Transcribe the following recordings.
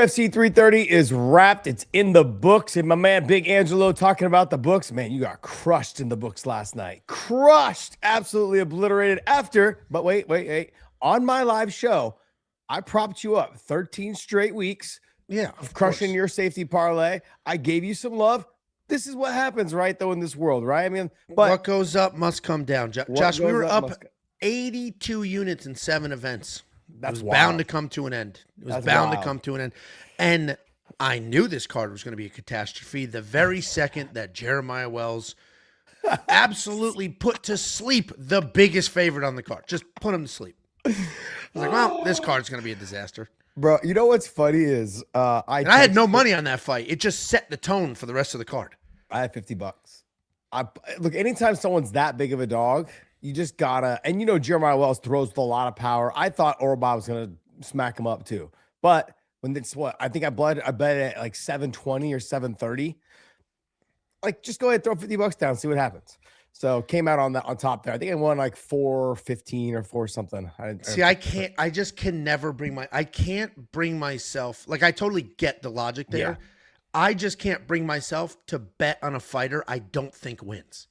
UFC 330 is wrapped. It's in the books. And my man, Big Angelo, talking about the books. Man, you got crushed in the books last night. Crushed. Absolutely obliterated after. But wait. On my live show, I propped you up 13 straight weeks of crushing your safety parlay. I gave you some love. This is what happens, right, though, in this world, right? I mean, but what goes up must come down. Josh, we were up 82 units in 7 events. It was bound to come to an end. It was bound to come to an end. And I knew this card was going to be a catastrophe the very second that Jeremiah Wells absolutely put to sleep the biggest favorite on the card. Just put him to sleep. I was like, well, this card's going to be a disaster. Bro, you know what's funny is I had no money on that fight. It just set the tone for the rest of the card. I had $50. Look, anytime someone's that big of a dog, you just gotta, and you know Jeremiah Wells throws with a lot of power. I thought Orba was gonna smack him up too, but when it's what I think I bet at like 720 or 730. Like, just go ahead, throw $50 down, see what happens. So came out on top there. I think I won like 415 or 4 something. I just can never I can't bring myself. Like, I totally get the logic there. Yeah. I just can't bring myself to bet on a fighter I don't think wins.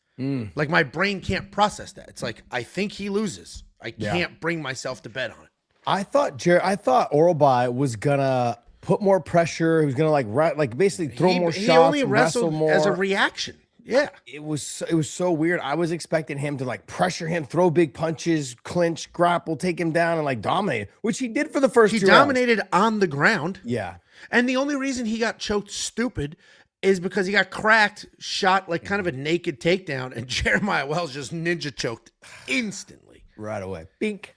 Like, my brain can't process that. It's like, I think he loses. I can't bring myself to bet on it. I thought Orba was gonna put more pressure. He was gonna like basically throw more shots. He only wrestle more as a reaction. Yeah, it was so weird. I was expecting him to like pressure him, throw big punches, clinch, grapple, take him down, and like dominate, which he did for the first 2 rounds. He dominated on the ground. Yeah, and the only reason he got choked stupid is because he got cracked, shot like kind of a naked takedown, and Jeremiah Wells just ninja choked instantly. Right away. Bink.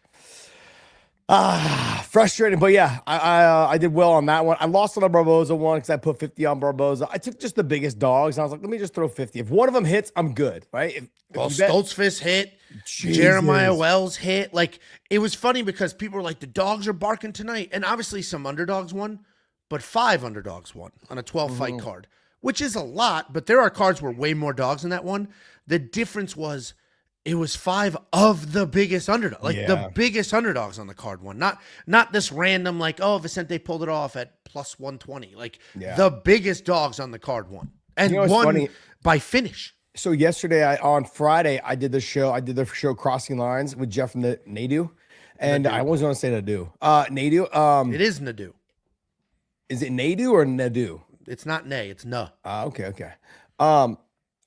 Frustrating, but yeah, I did well on that one. I lost on the Barboza one because I put 50 on Barboza. I took just the biggest dogs, and I was like, let me just throw 50. If one of them hits, I'm good, right? Stoltzfus hit, Jesus. Jeremiah Wells hit. Like, it was funny because people were like, the dogs are barking tonight, and obviously some underdogs won, but 5 underdogs won on a 12-fight card, which is a lot, but there are cards where way more dogs than that one. The difference was it was 5 of the biggest underdogs, the biggest underdogs on the card won. Not this random, like, oh, Vicente pulled it off at plus 120. Like, the biggest dogs on the card won. And won by finish. So yesterday, on Friday, I did the show Crossing Lines with Jeff from the Nadu. And I was going to say Nadu. Nadu. It is Nadu. Is it Nadu or Nadu? It's not Nay, it's No. Okay.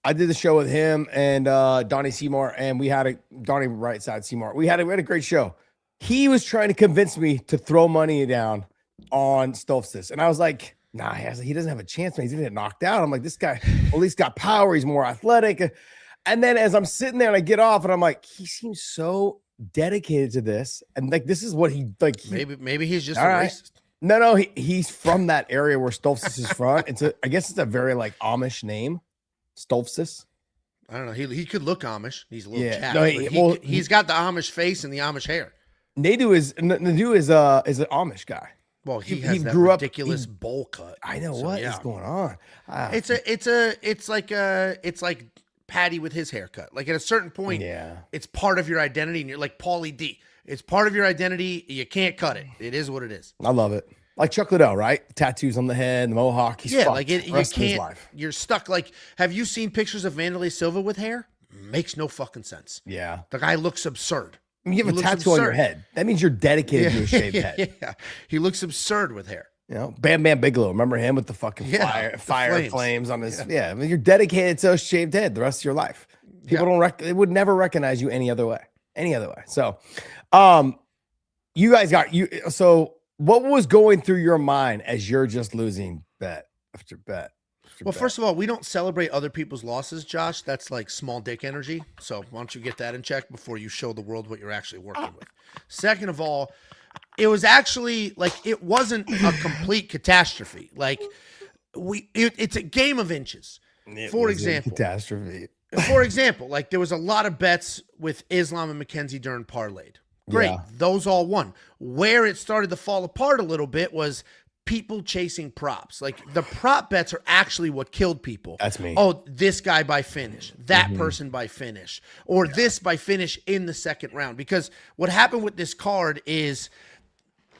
I did the show with him and Donnie Seymour, and we had Donnie right side Seymour. We had a great show. He was trying to convince me to throw money down on Stoltzfus, and I was like, nah, he doesn't have a chance, man. He's gonna get knocked out. I'm like, this guy at least got power. He's more athletic. And then as I'm sitting there and I get off, and I'm like, he seems so dedicated to this, and like this is what he like. Maybe he's just a racist. No, he's from that area where Stoltzfus is from. I guess it's a very like Amish name. Stoltzfus. I don't know. He could look Amish. He's a little chapped. He's got the Amish face and the Amish hair. Nadu is an Amish guy. Well, he has that ridiculous bowl cut. I know what is going on. It's like Patty with his haircut. Like, at a certain point, it's part of your identity, and you're like Paulie D. It's part of your identity. You can't cut it. It is what it is. I love it. Like Chuck Liddell, right? Tattoos on the head, the mohawk. He's fucked like it. You can't. You're stuck. Like, have you seen pictures of Wanderlei Silva with hair? Makes no fucking sense. Yeah, the guy looks absurd. I mean, you have a tattoo on your head. That means you're dedicated to a shaved head. Yeah, he looks absurd with hair. You know, Bam Bam Bigelow. Remember him with the fucking fire flames on his. Yeah, I mean, you're dedicated to a shaved head the rest of your life. People they would never recognize you any other way. So, you guys got you. So, what was going through your mind as you're just losing bet after bet? Well, first of all, we don't celebrate other people's losses, Josh. That's like small dick energy. So why don't you get that in check before you show the world what you're actually working with? Second of all, it was actually like, it wasn't a complete catastrophe. Like, it's a game of inches. For example, like, there was a lot of bets with Islam and Mackenzie Dern parlayed. Great. Those all won. Where it started to fall apart a little bit was people chasing props. Like, the prop bets are actually what killed people. That's me. Oh, this guy by finish, that person by finish, or this by finish in the second round. Because what happened with this card is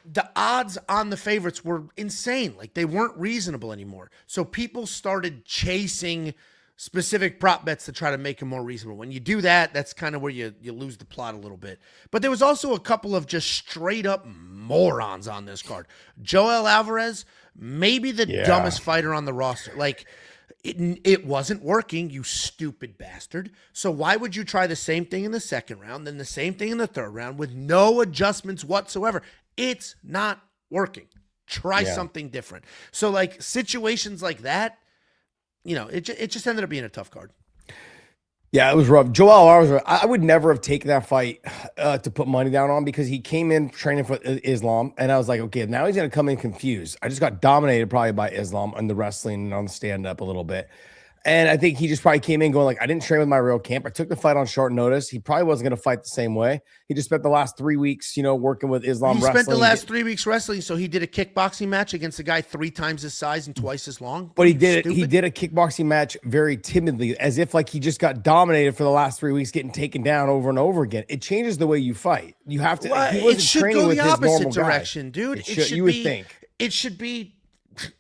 the odds on the favorites were insane. Like, they weren't reasonable anymore. So people started chasing specific prop bets to try to make them more reasonable. When you do that, that's kind of where you lose the plot a little bit. But there was also a couple of just straight up morons on this card. Joel Alvarez, maybe the dumbest fighter on the roster. Like, it wasn't working, you stupid bastard. So why would you try the same thing in the second round, then the same thing in the third round with no adjustments whatsoever? It's not working. Try something different. So, like, situations like that, it just ended up being a tough card. Yeah, it was rough. Joel Alvarez, I would never have taken that fight to put money down on, because he came in training for Islam, and I was like, okay, now he's going to come in confused. I just got dominated probably by Islam on the wrestling and on the stand-up a little bit. And I think he just probably came in going like, I didn't train with my real camp. I took the fight on short notice. He probably wasn't going to fight the same way. He just spent the last 3 weeks, working with Islam wrestling. He spent the last 3 weeks wrestling, so he did a kickboxing match against a guy 3 times his size and twice as long. But he did a kickboxing match very timidly, as if like he just got dominated for the last 3 weeks, getting taken down over and over again. It changes the way you fight. You have to. Well, he wasn't it should training go with the his opposite normal direction, guy. dude. You would think. It should be,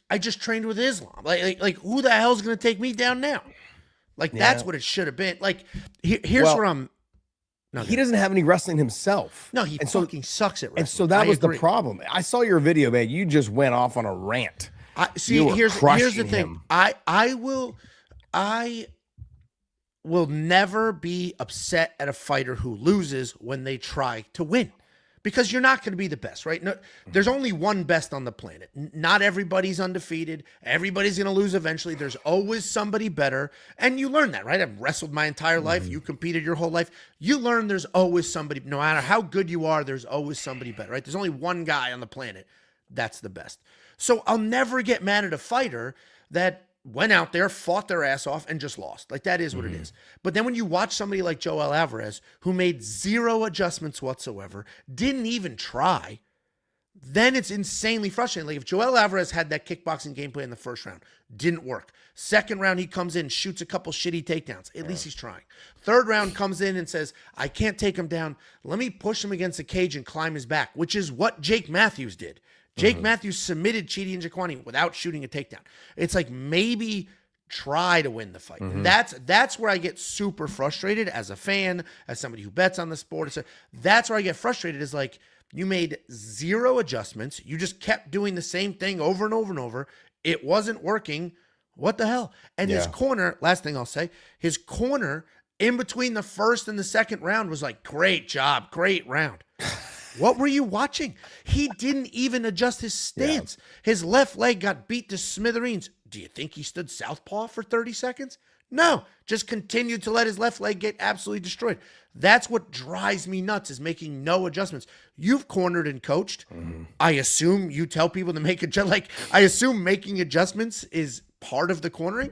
I just trained with Islam. Like who the hell's going to take me down now? Like, that's what it should have been. Like, here's where I'm. No, he doesn't have any wrestling himself. No, he fucking sucks at wrestling. And so that was the problem. I saw your video, man. You just went off on a rant. Here's the thing. I will never be upset at a fighter who loses when they try to win. Because you're not going to be the best, right? No, there's only one best on the planet. Not everybody's undefeated. Everybody's going to lose eventually. There's always somebody better. And you learn that, right? I've wrestled my entire life. You competed your whole life. You learn there's always somebody, no matter how good you are, there's always somebody better, right? There's only one guy on the planet that's the best. So I'll never get mad at a fighter that went out there, fought their ass off, and just lost. Like, that is what it is. But then when you watch somebody like Joel Alvarez, who made 0 adjustments whatsoever, didn't even try, then it's insanely frustrating. Like, if Joel Alvarez had that kickboxing gameplay in the first round, didn't work. Second round, he comes in, shoots a couple shitty takedowns. At least he's trying. Third round, comes in and says, I can't take him down. Let me push him against the cage and climb his back, which is what Jake Matthews did. Jake Matthews submitted Chidi and Jaquani without shooting a takedown. It's like, maybe try to win the fight. And that's where I get super frustrated as a fan, as somebody who bets on the sport. That's where I get frustrated, is like, you made 0 adjustments. You just kept doing the same thing over and over and over. It wasn't working. What the hell? And his corner, last thing I'll say, his corner in between the first and the second round was like, great job, great round. What were you watching? He didn't even adjust his stance. His left leg got beat to smithereens. Do you think he stood southpaw for 30 seconds? No, just continued to let his left leg get absolutely destroyed. That's what drives me nuts, is making no adjustments. You've cornered and coached. I assume you tell people to make I assume making adjustments is part of the cornering.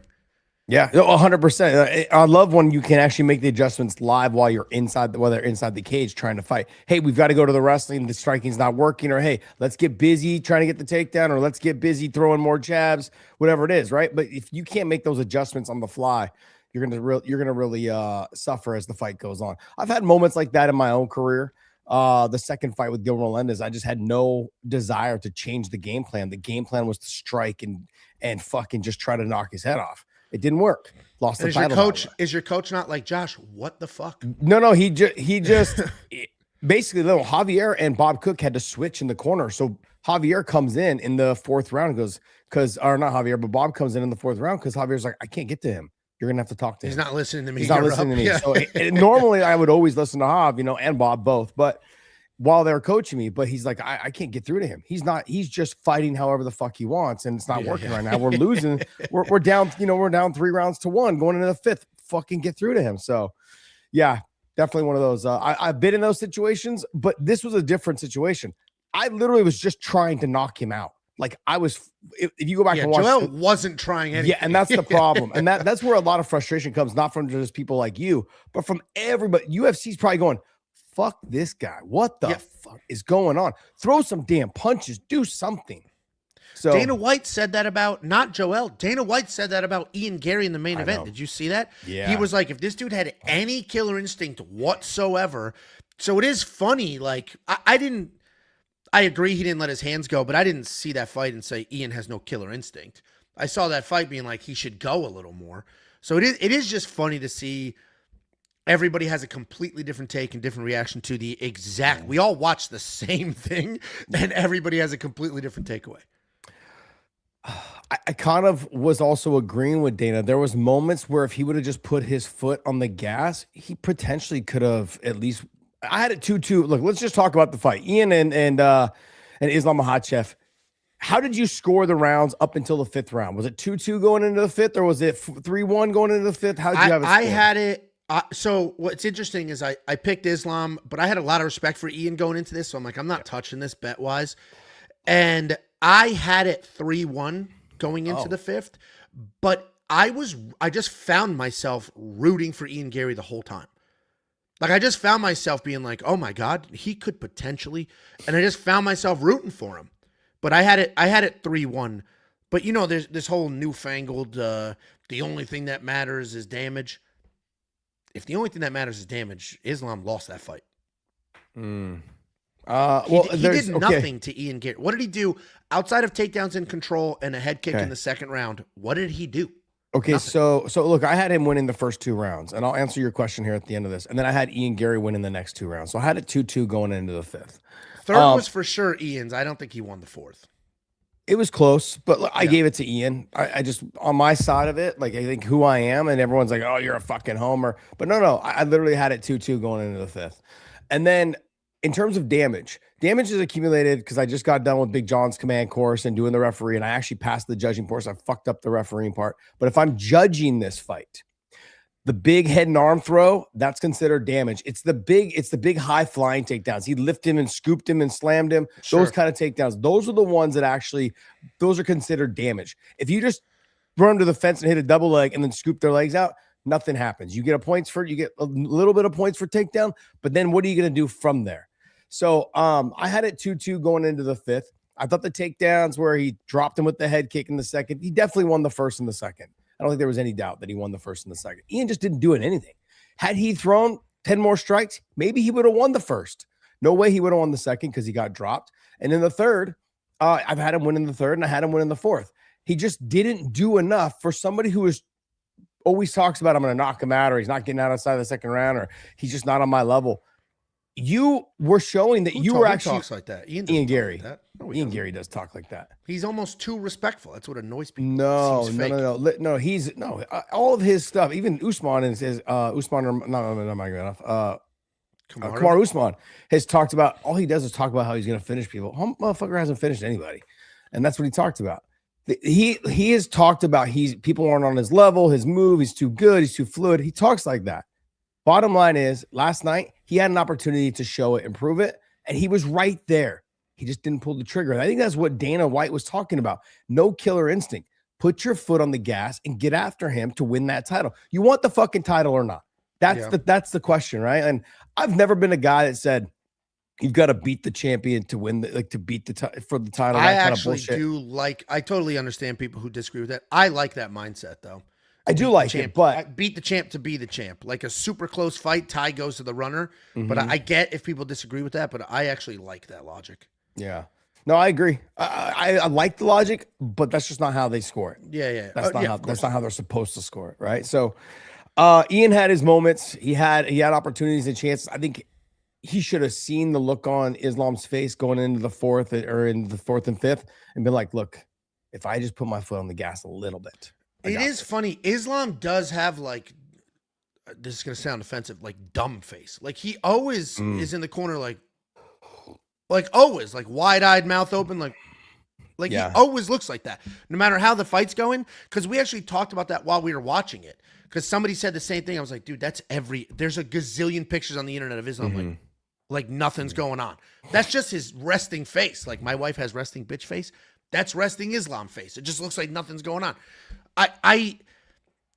Yeah, 100%. I love when you can actually make the adjustments live while you're inside the cage trying to fight. Hey, we've got to go to the wrestling. The striking's not working. Or, hey, let's get busy trying to get the takedown, or let's get busy throwing more jabs, whatever it is, right? But if you can't make those adjustments on the fly, you're gonna really suffer as the fight goes on. I've had moments like that in my own career. The second fight with Gil Melendez, I just had no desire to change the game plan. The game plan was to strike and fucking just try to knock his head off. It didn't work. Lost the title. Is your coach not like, Josh, what the fuck? No, he just basically, Javier and Bob Cook had to switch in the corner. So Javier comes in the fourth round and goes, or not Javier, but Bob comes in the fourth round because Javier's like, I can't get to him. You're going to have to talk to him. He's not listening to me. He's not listening to me. Yeah. So normally I would always listen to Jav, and Bob both, but while they're coaching me, but he's like, I can't get through to him. He's just fighting however the fuck he wants, and it's not working right now. We're losing. We're down, we're down 3 rounds to 1 going into the 5th. Fucking get through to him. So yeah, definitely one of those. I've been in those situations, but this was a different situation. I literally was just trying to knock him out. Like, I was, if you go back and watch, Joel wasn't trying anything. Yeah, and that's the problem. And that's where a lot of frustration comes, not from just people like you, but from everybody. UFC's probably going, fuck this guy. What the fuck is going on? Throw some damn punches. Do something. So Dana White said that about, not Joel. Dana White said that about Ian Gary in the main event. Did you see that? Yeah. He was like, if this dude had any killer instinct whatsoever. So it is funny. Like, I agree he didn't let his hands go, but I didn't see that fight and say Ian has no killer instinct. I saw that fight being like he should go a little more. So it is just funny to see everybody has a completely different take and different reaction to the exact. We all watch the same thing, and everybody has a completely different takeaway. I kind of was also agreeing with Dana. There was moments where if he would have just put his foot on the gas, he potentially could have at least. I had it 2-2. Look, let's just talk about the fight. Ian and Islam Makhachev. How did you score the rounds up until the 5th round? Was it 2-2 going into the 5th, or was it 3-1 going into the 5th? How did you have it scored? I had it. So what's interesting is I picked Islam, but I had a lot of respect for Ian going into this. So I'm like, I'm not touching this bet wise. And I had it 3-1 going into the 5th, but I just found myself rooting for Ian Garry the whole time. Like I just found myself being like, oh my God, he could potentially, and I just found myself rooting for him. But I had it 3-1. But there's this whole newfangled, the only thing that matters is damage. If the only thing that matters is damage, Islam lost that fight. He did nothing to Ian Garry. What did he do outside of takedowns in control and a head kick in the 2nd round? What did he do? Okay, Nothing. so look, I had him winning the first 2 rounds, and I'll answer your question here at the end of this. And then I had Ian Garry winning the next 2 rounds. So I had it 2-2 going into the 5th. 3rd was for sure Ian's. I don't think he won the 4th. It was close, but look, I gave it to Ian. I just, on my side of it, like I think who I am, and everyone's like, oh, you're a fucking homer. But no, I literally had it 2-2 going into the 5th. And then in terms of damage is accumulated because I just got done with Big John's command course and doing the referee, and I actually passed the judging course. I fucked up the refereeing part. But if I'm judging this fight, the big head and arm throw, that's considered damage. It's the big high flying takedowns. He lifted him and scooped him and slammed him. Sure. Those kind of takedowns. Those are the ones that actually, those are considered damage. If you just run to the fence and hit a double leg and then scoop their legs out, nothing happens. You get you get a little bit of points for takedown, but then what are you going to do from there? So I had it 2-2 going into the 5th. I thought the takedowns where he dropped him with the head kick in the 2nd, he definitely won the 1st and the 2nd. I don't think there was any doubt that he won the 1st and the 2nd. Ian just didn't do anything. Had he thrown 10 more strikes, maybe he would have won the 1st. No way he would have won the 2nd because he got dropped. And in the 3rd, I've had him win in the 3rd and I had him win in the 4th. He just didn't do enough for somebody who always talks about I'm going to knock him out, or he's not getting out outside the 2nd round, or he's just not on my level. You were showing that you were actually talks like that. Ian Garry. Like that. No, Ian Garry does talk like that. He's almost too respectful. That's what annoys people. No. All of his stuff, even Usman and his Usman, Kamaru Usman has talked about. All he does is talk about how he's going to finish people. Motherfucker hasn't finished anybody, and that's what he talked about. He has talked about people aren't on his level. His move, he's too good. He's too fluid. He talks like that. Bottom line is, last night, he had an opportunity to show it and prove it, and he was right there. He just didn't pull the trigger. And I think that's what Dana White was talking about. No killer instinct. Put your foot on the gas and get after him to win that title. You want the fucking title or not? That's the question, right? And I've never been a guy that said, you've got to beat the champion to win, for the title. I actually I totally understand people who disagree with that. I like that mindset, though. I do like it, but beat the champ to be the champ. Like a super close fight, tie goes to the runner. But I get if people disagree with that, but I actually like that logic. Yeah. No, I agree. I like the logic, but that's just not how they score it. Yeah. That's not how they're supposed to score it, right? So Ian had his moments. He had opportunities and chances. I think he should have seen the look on Islam's face going into the 4th or in the 4th and 5th and been like, look, if I just put my foot on the gas a little bit. It is funny. Islam does have this is going to sound offensive, like dumb face. Like he always is in the corner, like always, like wide-eyed, mouth open, he always looks like that, no matter how the fight's going. Because we actually talked about that while we were watching it. Because somebody said the same thing. I was like, dude, there's a gazillion pictures on the internet of Islam, like nothing's going on. That's just his resting face. Like my wife has resting bitch face. That's resting Islam face. It just looks like nothing's going on.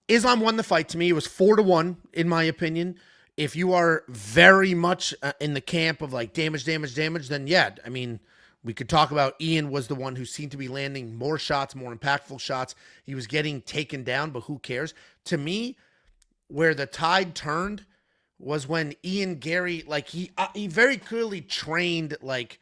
Islam won the fight. To me, it was 4-1 in my opinion. If you are very much in the camp of like damage, then yeah, I mean, we could talk about Ian was the one who seemed to be landing more shots, more impactful shots. He was getting taken down, but who cares? To me, where the tide turned was when Ian Garry, like he very clearly trained like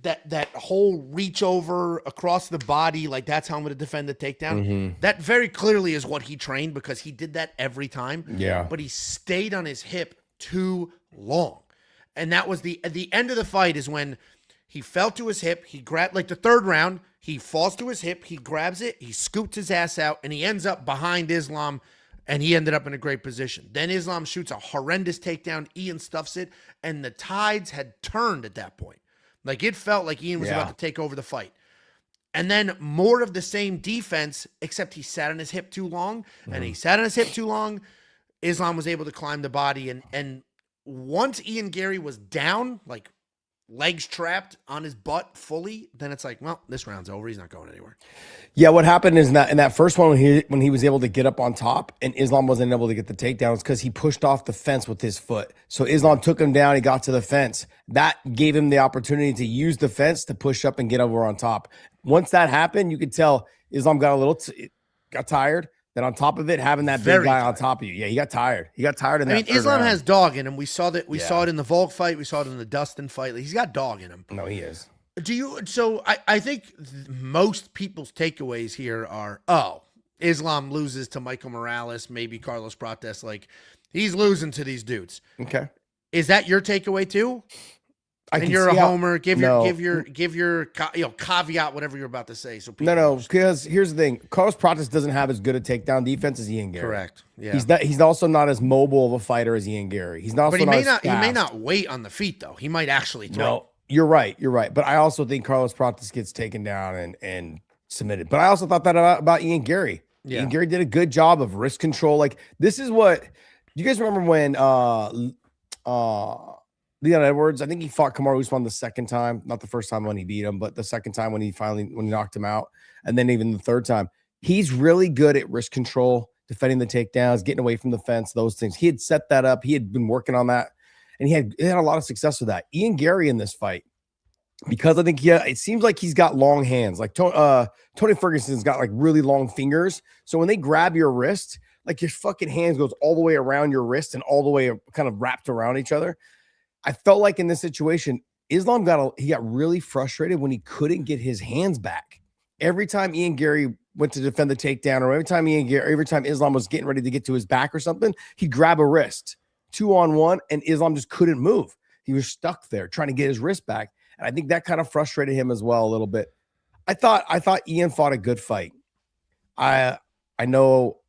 that whole reach over across the body, like that's how I'm going to defend the takedown. That very clearly is what he trained because he did that every time. Yeah. But he stayed on his hip too long. And that was the end of the fight is when he fell to his hip. He grabbed, like the third round, he falls to his hip. He grabs it. He scoots his ass out and he ends up behind Islam and he ended up in a great position. Then Islam shoots a horrendous takedown. Ian stuffs it and the tides had turned at that point. Like it felt like Ian was about to take over the fight. And then more of the same defense, except he sat on his hip too long. And he sat on his hip too long. Islam was able to climb the body. And once Ian Garry was down, like legs trapped on his butt fully, then it's like, well, this round's over. He's not going anywhere. Yeah, what happened is that in that first one when he was able to get up on top and Islam wasn't able to get the takedowns because he pushed off the fence with his foot. So Islam took him down, he got to the fence. That gave him the opportunity to use the fence to push up and get over on top. Once that happened, you could tell Islam got a little got tired. Then on top of it, having that big guy on top of you. Yeah, he got tired. He got tired in that. I mean, Islam has dog in him. We saw that. We saw it in the Volk fight. We saw it in the Dustin fight. Like, he's got dog in him. No, he is. So I think most people's takeaways here are, Islam loses to Michael Morales, maybe Carlos Prates. Like, he's losing to these dudes. Okay. Is that your takeaway too? And you're a homer. Give your caveat, whatever you're about to say. So no, because here's the thing: Carlos Prates doesn't have as good a takedown defense as Ian Garry. Correct. Yeah. He's also not as mobile of a fighter as Ian Garry. He's not. But he may not wait on the feet though. He might actually throw. No, you're right. But I also think Carlos Prates gets taken down and submitted. But I also thought that about Ian Garry. Yeah. Ian Garry did a good job of wrist control. Like this is what you guys remember when Leon Edwards, I think he fought Kamaru Usman the second time, not the first time when he beat him, but the second time when he knocked him out, and then even the third time. He's really good at wrist control, defending the takedowns, getting away from the fence, those things. He had set that up. He had been working on that, and he had a lot of success with that. Ian Garry in this fight, because I think it seems like he's got long hands. Like Tony Ferguson's got like really long fingers, so when they grab your wrist, like your fucking hands goes all the way around your wrist and all the way kind of wrapped around each other. I felt like in this situation, Islam got really frustrated when he couldn't get his hands back. Every time Ian Garry went to defend the takedown, or every time Islam was getting ready to get to his back or something, he'd grab a wrist 2-on-1, and Islam just couldn't move. He was stuck there trying to get his wrist back, and I think that kind of frustrated him as well a little bit. I thought Ian fought a good fight. I know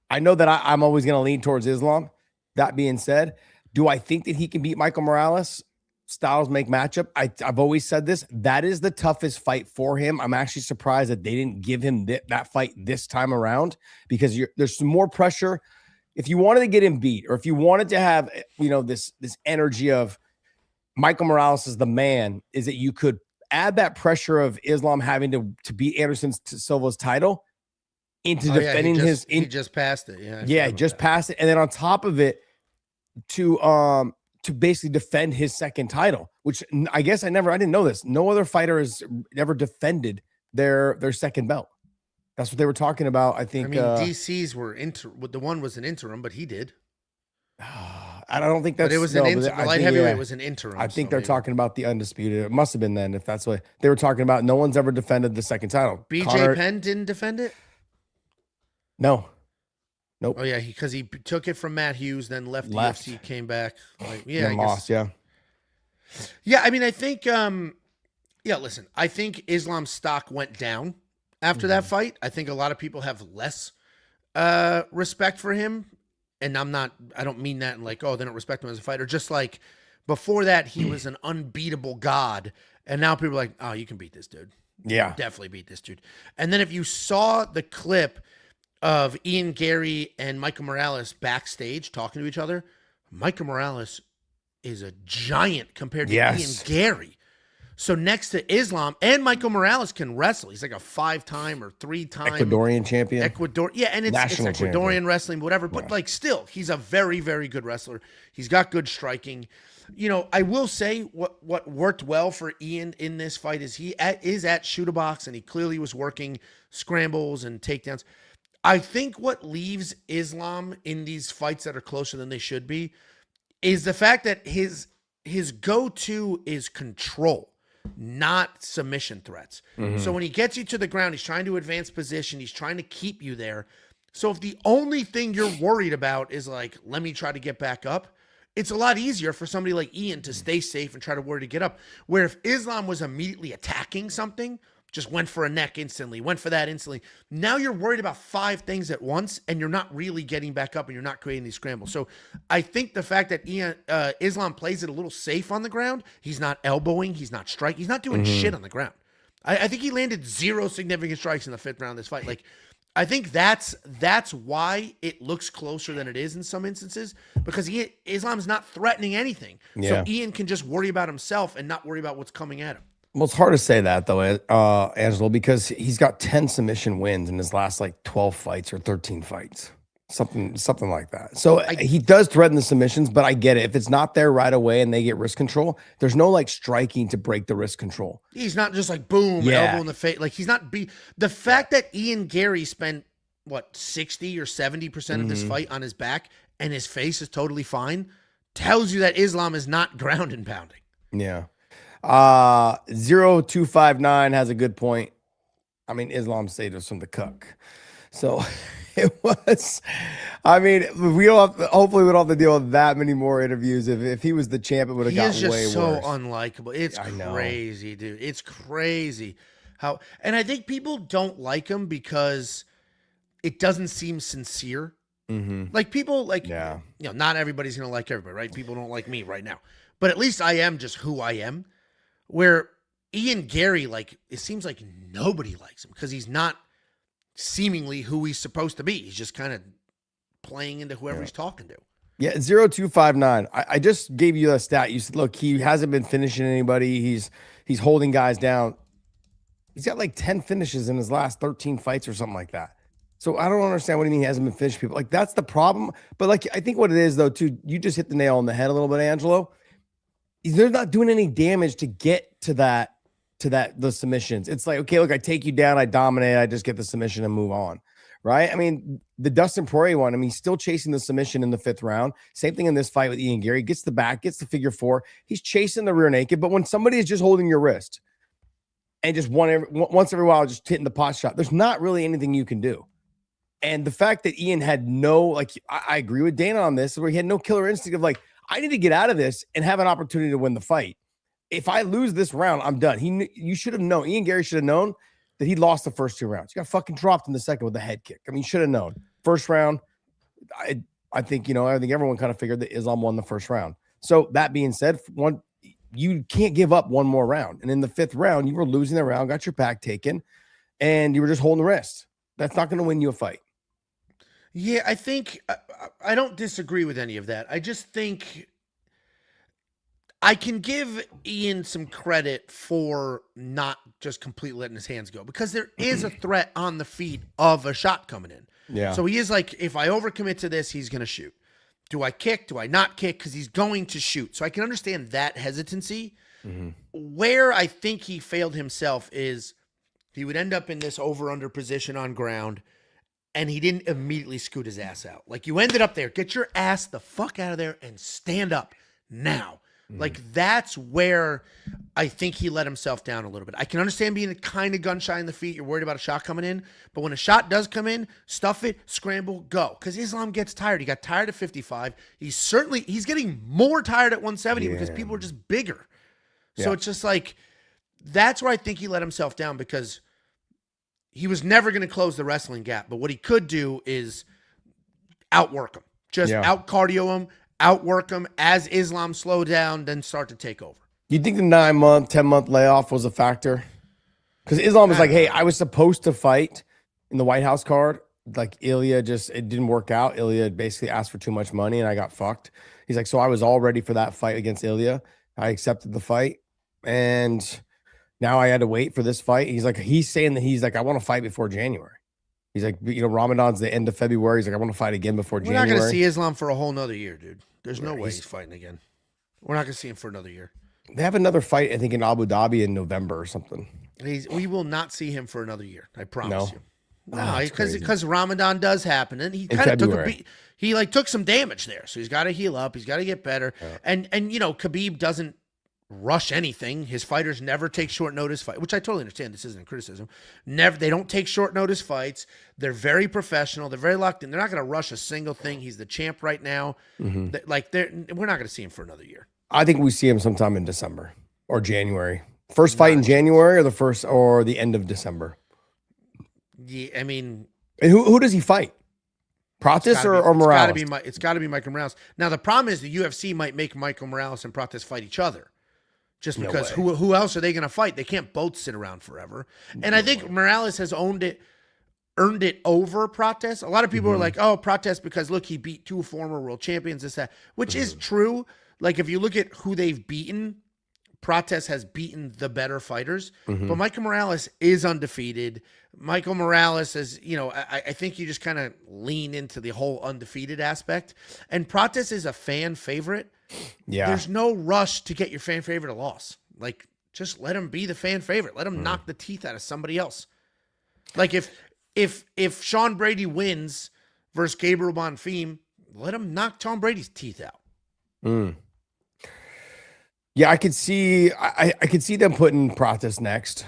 that I'm always going to lean towards Islam. That being said, do I think that he can beat Michael Morales? Styles make matchup. I've always said this. That is the toughest fight for him. I'm actually surprised that they didn't give him that fight this time around because there's some more pressure. If you wanted to get him beat, or if you wanted to have this energy of Michael Morales is the man, is that you could add that pressure of Islam having to beat Anderson Silva's title into defending he just passed it. He just passed it, and then on top of it, to basically defend his second title, which I guess I didn't know this. No other fighter has ever defended their second belt. That's what they were talking about. I think. DC's were the one was an interim, but he did. I don't think that's. But it was light heavyweight was an interim. I think they're talking about the undisputed. It must have been then, if that's what they were talking about. No one's ever defended the second title. BJ Penn didn't defend it. No. Nope. Oh yeah, because he took it from Matt Hughes, then left the UFC, came back. Lost. Yeah. I mean, I think. Listen, I think Islam's stock went down after that fight. I think a lot of people have less respect for him, and I don't mean that in like, oh, they don't respect him as a fighter. Just like before that, he was an unbeatable god, and now people are like, oh, you can beat this dude. Yeah, definitely beat this dude. And then if you saw the clip of Ian Garry and Michael Morales backstage talking to each other, Michael Morales is a giant compared to Ian Garry. So next to Islam, and Michael Morales can wrestle. He's like a 5-time or 3-time Ecuadorian champion. And it's Ecuadorian champion. Wrestling, whatever. But like still, he's a very, very good wrestler. He's got good striking. I will say what worked well for Ian in this fight is he is at shoot-a-box, and he clearly was working scrambles and takedowns. I think what leaves Islam in these fights that are closer than they should be is the fact that his go-to is control. not submission threats. So when he gets you to the ground, he's trying to advance position. He's trying to keep you there. So if the only thing you're worried about is like, let me try to get back up, it's a lot easier for somebody like Ian to stay safe and try to worry to get up. Where if Islam was immediately attacking something, just went for a neck instantly, went for that instantly, now you're worried about 5 things at once and you're not really getting back up and you're not creating these scrambles. So I think the fact that Islam plays it a little safe on the ground, he's not elbowing, he's not striking, he's not doing shit on the ground. I think he landed 0 significant strikes in the 5th round of this fight. Like, I think that's why it looks closer than it is in some instances, because Islam's not threatening anything. So Ian can just worry about himself and not worry about what's coming at him. Well, it's hard to say that though, Angelo, because he's got 10 submission wins in his last like 12 fights or 13 fights. Something like that. So he does threaten the submissions, but I get it. If it's not there right away and they get wrist control, there's no like striking to break the wrist control. He's not just like boom, elbow in the face. Like he's not the fact that Ian Garry spent what 60 or 70% of this fight on his back and his face is totally fine tells you that Islam is not ground and pounding. Yeah. 0259 has a good point. I mean, Islam saved us from the cuck. So it was, I mean, we don't have to, hopefully we don't have to deal with that many more interviews. If he was the champ, it would have gotten way worse. He is just so unlikable. It's crazy, dude. It's crazy how, and I think people don't like him because it doesn't seem sincere. Like people like, you know, not everybody's going to like everybody, right? People don't like me right now, but at least I am just who I am. Where Ian Garry, like, it seems like nobody likes him because he's not seemingly who he's supposed to be. He's just kind of playing into whoever he's talking to. Yeah, 0259. I just gave you a stat. You said, look, he hasn't been finishing anybody. He's holding guys down. He's got like 10 finishes in his last 13 fights or something like that. So I don't understand what do you mean he hasn't been finishing people. Like, that's the problem. But like, I think what it is though, too, you just hit the nail on the head a little bit, Angelo. They're not doing any damage to get to the submissions. It's like, okay, look, I take you down, I dominate, I just get the submission and move on, right? I mean, the Dustin Poirier one, I mean, he's still chasing the submission in the 5th round. Same thing in this fight with Ian Garry. Gets the back, gets the figure 4. He's chasing the rear naked, but when somebody is just holding your wrist and just once every while just hitting the pot shot, there's not really anything you can do. And the fact that Ian had no, like, I agree with Dana on this, where he had no killer instinct of like, I need to get out of this and have an opportunity to win the fight. If I lose this round, I'm done. You should have known. Ian Garry should have known that he lost the first 2 rounds. He got fucking dropped in the second with a head kick. I mean, you should have known. First round, I think, you know, I think everyone kind of figured that Islam won the first round. So that being said, you can't give up one more round. And in the 5th round, you were losing the round, got your back taken, and you were just holding the wrist. That's not going to win you a fight. Yeah, I think I don't disagree with any of that. I just think I can give Ian some credit for not just completely letting his hands go because there is a threat on the feet of a shot coming in. Yeah. So he is like, if I overcommit to this, he's going to shoot. Do I kick? Do I not kick? Because he's going to shoot. So I can understand that hesitancy. Where I think he failed himself is he would end up in this over-under position on ground, and he didn't immediately scoot his ass out. Like, you ended up there. Get your ass the fuck out of there and stand up now. Like, that's where I think he let himself down a little bit. I can understand being kind of gun shy in the feet. You're worried about a shot coming in. But when a shot does come in, stuff it, scramble, go. Because Islam gets tired. He got tired at 55. He's getting more tired at 170 because people are just bigger. So it's just like, that's where I think he let himself down because he was never going to close the wrestling gap. But what he could do is outwork him. Just out-cardio him, outwork him as Islam slow down, then start to take over. You think the 9-month, 10-month layoff was a factor? Because Islam was like, hey, I was supposed to fight in the White House card. Like, Ilya it didn't work out. Ilya basically asked for too much money, and I got fucked. He's like, so I was all ready for that fight against Ilya. I accepted the fight, and now I had to wait for this fight. He's saying that he's like, I want to fight before January. He's like, you know, Ramadan's the end of February. He's like, I want to fight again before January. We're not going to see Islam for a whole nother year, dude. There's no way he's fighting again. We're not going to see him for another year. They have another fight, I think, in Abu Dhabi in November or something. We will not see him for another year. I promise you. No, because Ramadan does happen, and he kind of took a beat. He took some damage there, so he's got to heal up. He's got to get better. And you know, Khabib doesn't rush anything. His fighters never take short notice fight, which I totally understand. This isn't a criticism. They don't take short notice fights. They're very professional. They're very locked in. They're not going to rush a single thing. He's the champ right now. We're not going to see him for another year. I think we see him sometime in December or January. First fight in January or the end of December. Yeah, I mean, and who does he fight? Pratis or Morales? It's got to be Michael Morales. Now the problem is the UFC might make Michael Morales and Pratis fight each other, just because who else are they going to fight? They can't both sit around forever. And I think Morales has earned it over Pratis. A lot of people are like, "Oh, Pratis because look, he beat 2 former world champions." This that, which is true. Like if you look at who they've beaten, Pratis has beaten the better fighters, but Michael Morales is undefeated. Michael Morales is, I think you just kind of lean into the whole undefeated aspect. And Pratis is a fan favorite. Yeah. There's no rush to get your fan favorite a loss. Like, just let him be the fan favorite. Let him knock the teeth out of somebody else. Like, if Sean Brady wins versus Gabriel Bonfim, let him knock Tom Brady's teeth out. Yeah, I could see them putting Pratis next.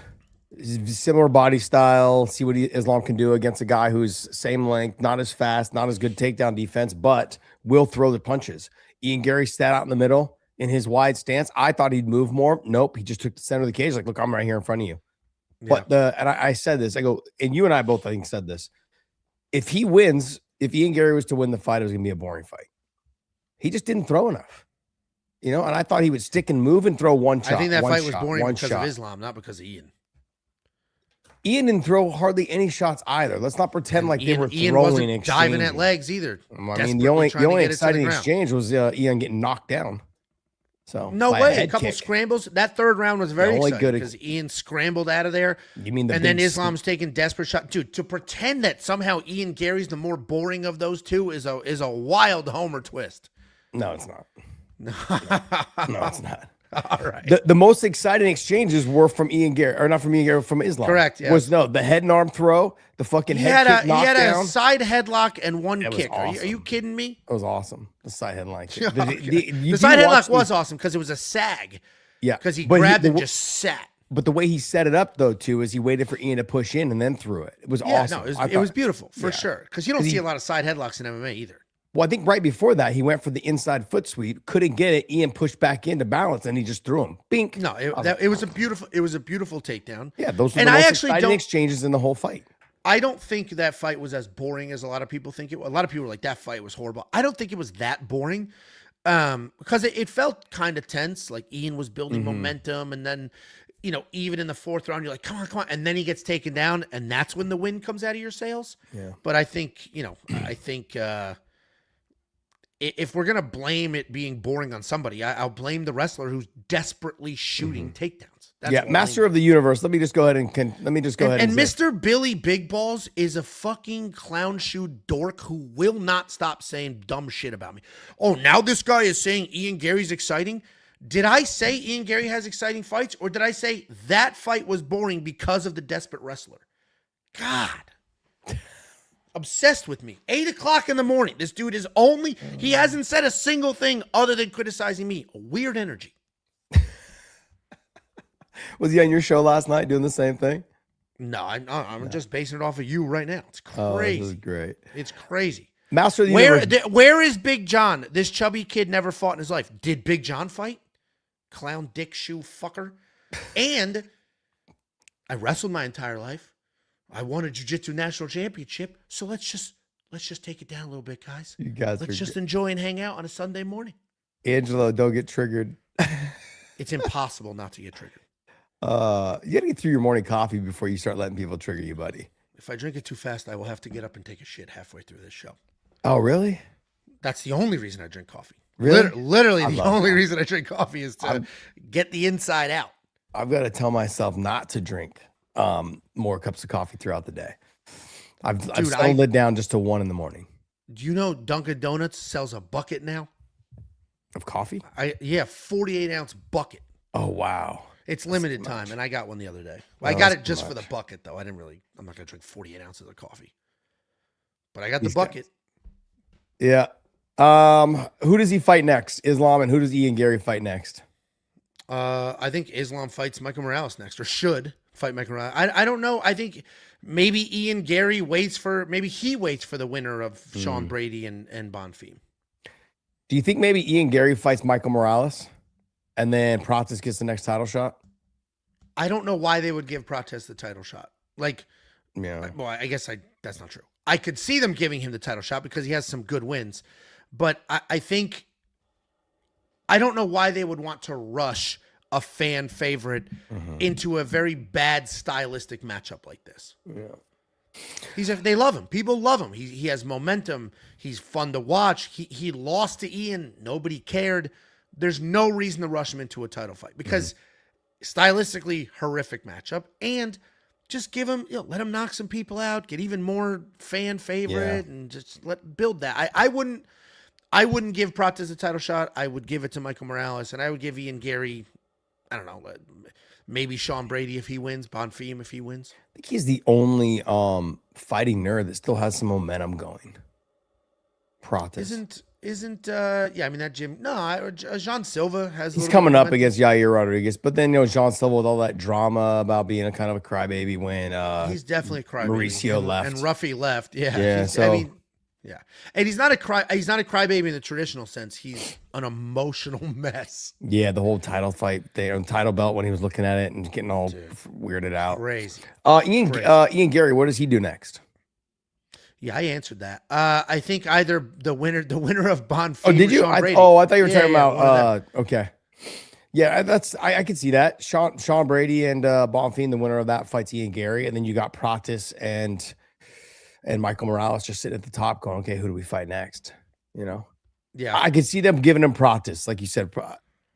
Similar body style, see what Islam can do against a guy who's same length, not as fast, not as good takedown defense, but will throw the punches. Ian Garry sat out in the middle in his wide stance. I thought he'd move more. Nope, he just took the center of the cage. Like, look, I'm right here in front of you. Yeah. But I said this, I go, and you and I both, I think, said this. If he wins, if Ian Garry was to win the fight, it was going to be a boring fight. He just didn't throw enough. And I thought he would stick and move and throw one shot. I think that fight was boring because of Islam, not because of Ian. Ian didn't throw hardly any shots either. Let's not pretend like they were throwing. Ian wasn't diving at legs either. I mean, the only exciting exchange was Ian getting knocked down. So no way, a couple scrambles. That third round was very exciting because Ian scrambled out of there. You mean and then Islam's taking desperate shots. Dude, to pretend that somehow Ian Gary's the more boring of those two is a wild homer twist. No, it's not. No, it's not. All right. The most exciting exchanges were from Ian Garry, or not from Ian Garry, from Islam. Correct. Yeah. Was the head and arm throw, the fucking head kick knockdown. He had a side headlock and one kick. Awesome. Are you kidding me? It was awesome. The side headlock. The side headlock was awesome because it was a sag. Yeah, because he grabbed and just sat. But the way he set it up though too is he waited for Ian to push in and then threw it. It was awesome. No, it was beautiful for sure. Because you don't see a lot of side headlocks in MMA either. Well, I think right before that, he went for the inside foot sweep, couldn't get it. Ian pushed back in to balance, and he just threw him. Bink. No, it was a beautiful takedown. Yeah, those were the most exciting exchanges in the whole fight. I don't think that fight was as boring as a lot of people think it was. A lot of people were like, that fight was horrible. I don't think it was that boring because it felt kind of tense. Like Ian was building momentum, and then, even in the fourth round, you're like, come on. And then he gets taken down, and that's when the wind comes out of your sails. Yeah. But I think, if we're going to blame it being boring on somebody, I'll blame the wrestler who's desperately shooting takedowns. That's master of the universe. Let me just go ahead and And Mr. Billy Big Balls is a fucking clown shoe dork who will not stop saying dumb shit about me. Oh, now this guy is saying Ian Gary's exciting. Did I say Ian Garry has exciting fights, or did I say that fight was boring because of the desperate wrestler? God. Obsessed with me. 8 o'clock in the morning. This dude is he hasn't said a single thing other than criticizing me. A weird energy. Was he on your show last night doing the same thing? No, I'm just basing it off of you right now. It's crazy. Oh, this is great. It's crazy. Master of the universe. Where is Big John? This chubby kid never fought in his life. Did Big John fight? Clown dick shoe fucker. And I wrestled my entire life. I won a jiu-jitsu national championship, so let's just take it down a little bit, guys. You guys let's just enjoy and hang out on a Sunday morning. Angelo, don't get triggered. It's impossible not to get triggered. You gotta get through your morning coffee before you start letting people trigger you, buddy. If I drink it too fast, I will have to get up and take a shit halfway through this show. Oh, really? That's the only reason I drink coffee. Really? Literally the only reason I drink coffee is to get the inside out. I've got to tell myself not to drink more cups of coffee throughout the day. I've settled it down just to 1 in the morning. Do you know Dunkin' Donuts sells a bucket now of coffee? 48-ounce bucket. Oh wow, it's limited time, and I got one the other day. Well, I got it just for the bucket though. I'm not gonna drink 48 ounces of coffee, but I got the bucket. Yeah. Who does he fight next? Islam, and who does Ian Garry fight next? I think Islam fights Michael Morales next, or should fight Michael Morales. I don't know. I think maybe Ian Gary waits for the winner of Sean Brady and Bonfim. Do you think maybe Ian Gary fights Michael Morales and then Pratis gets the next title shot? I don't know why they would give Pratis the title shot. Like, yeah. Well, I guess that's not true. I could see them giving him the title shot because he has some good wins, but I think I don't know why they would want to rush a fan favorite into a very bad stylistic matchup like this. Yeah. They love him. People love him. He has momentum. He's fun to watch. He lost to Ian. Nobody cared. There's no reason to rush him into a title fight because stylistically horrific matchup, and just give him, let him knock some people out, get even more fan favorite, and just build that. I wouldn't give Pratis a title shot. I would give it to Michael Morales, and I would give Ian Gary, I don't know, maybe Sean Brady if he wins, Bonfim if he wins. I think he's the only fighting nerd that still has some momentum going. Pratis. That Jim, Jean Silva has. He's coming up against Yair Rodriguez, but then Jean Silva with all that drama about being a kind of a crybaby when he's definitely a crybaby. Mauricio left and Ruffy left. Yeah. And he's not a crybaby in the traditional sense. He's an emotional mess. Yeah, the whole title fight there, title belt when he was looking at it and getting all weirded out. Crazy. Ian Gary, what does he do next? Yeah, I answered that. I think either the winner of Bonfim. Oh, did you? I thought you were talking about. Okay. Yeah, I can see that. Sean Brady and Bonfim, the winner of that, fights Ian Gary, and then you got Pratis and Michael Morales just sitting at the top, going, "Okay, who do we fight next?" Yeah, I can see them giving him Pratis, like you said.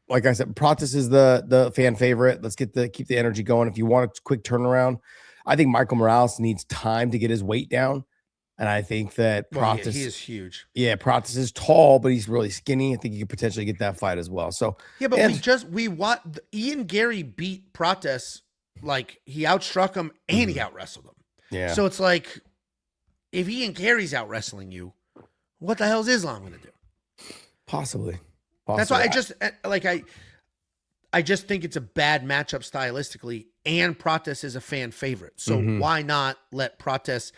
Like I said, Pratis is the fan favorite. Let's keep the energy going. If you want a quick turnaround, I think Michael Morales needs time to get his weight down. And I think that Pratis, he is huge. Yeah, Pratis is tall, but he's really skinny. I think he could potentially get that fight as well. So yeah, but Ian Gary beat Pratis, like he outstruck him and he out wrestled him. Yeah. So it's like, if Ian Gary's out wrestling you, what the hell is Islam going to do? Possibly. That's why I just think it's a bad matchup stylistically, and Pratis is a fan favorite. So why not let Pratis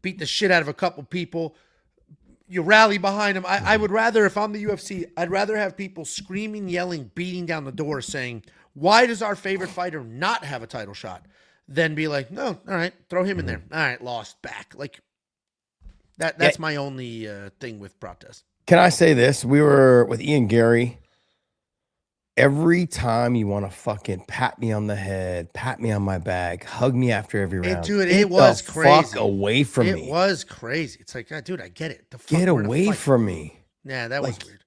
beat the shit out of a couple people? You rally behind him. I would rather, if I'm the UFC, I'd rather have people screaming, yelling, beating down the door saying, why does our favorite fighter not have a title shot? Than be like, no, all right, throw him in there. All right, lost, back. Like that's my only thing with Pratis. Can I say this? We were with Ian Gary. Every time you want to fucking pat me on the head, pat me on my back, hug me after every round. Dude, it was crazy. Fuck away from me. It was crazy. It's like, dude, I get it. Get away from me. Yeah, that was weird.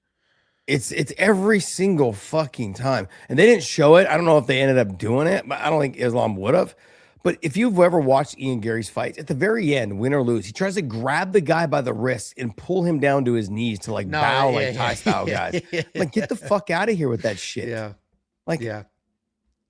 It's every single fucking time. And they didn't show it. I don't know if they ended up doing it, but I don't think Islam would have. But if you've ever watched Ian Gary's fights, at the very end, win or lose, he tries to grab the guy by the wrist and pull him down to his knees to bow like Thai style guys. Like, get the fuck out of here with that shit. Yeah.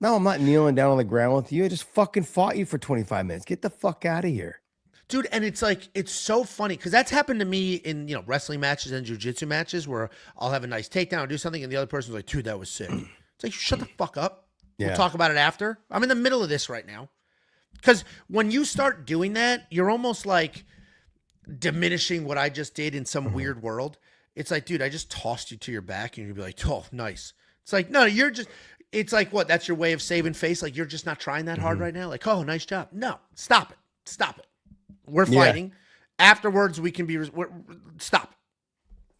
No, I'm not kneeling down on the ground with you. I just fucking fought you for 25 minutes. Get the fuck out of here. Dude, and it's like, it's so funny because that's happened to me in, wrestling matches and jiu-jitsu matches where I'll have a nice takedown or do something and the other person's like, dude, that was sick. It's like, shut the fuck up. Yeah. We'll talk about it after. I'm in the middle of this right now. Because when you start doing that, you're almost like diminishing what I just did in some weird world. It's like, dude, I just tossed you to your back and you'd be like, oh, nice. It's like, no, it's like, what? That's your way of saving face? Like, you're just not trying that hard right now? Like, oh, nice job. No, stop it. Stop it. We're fighting. Afterwards, we can stop it.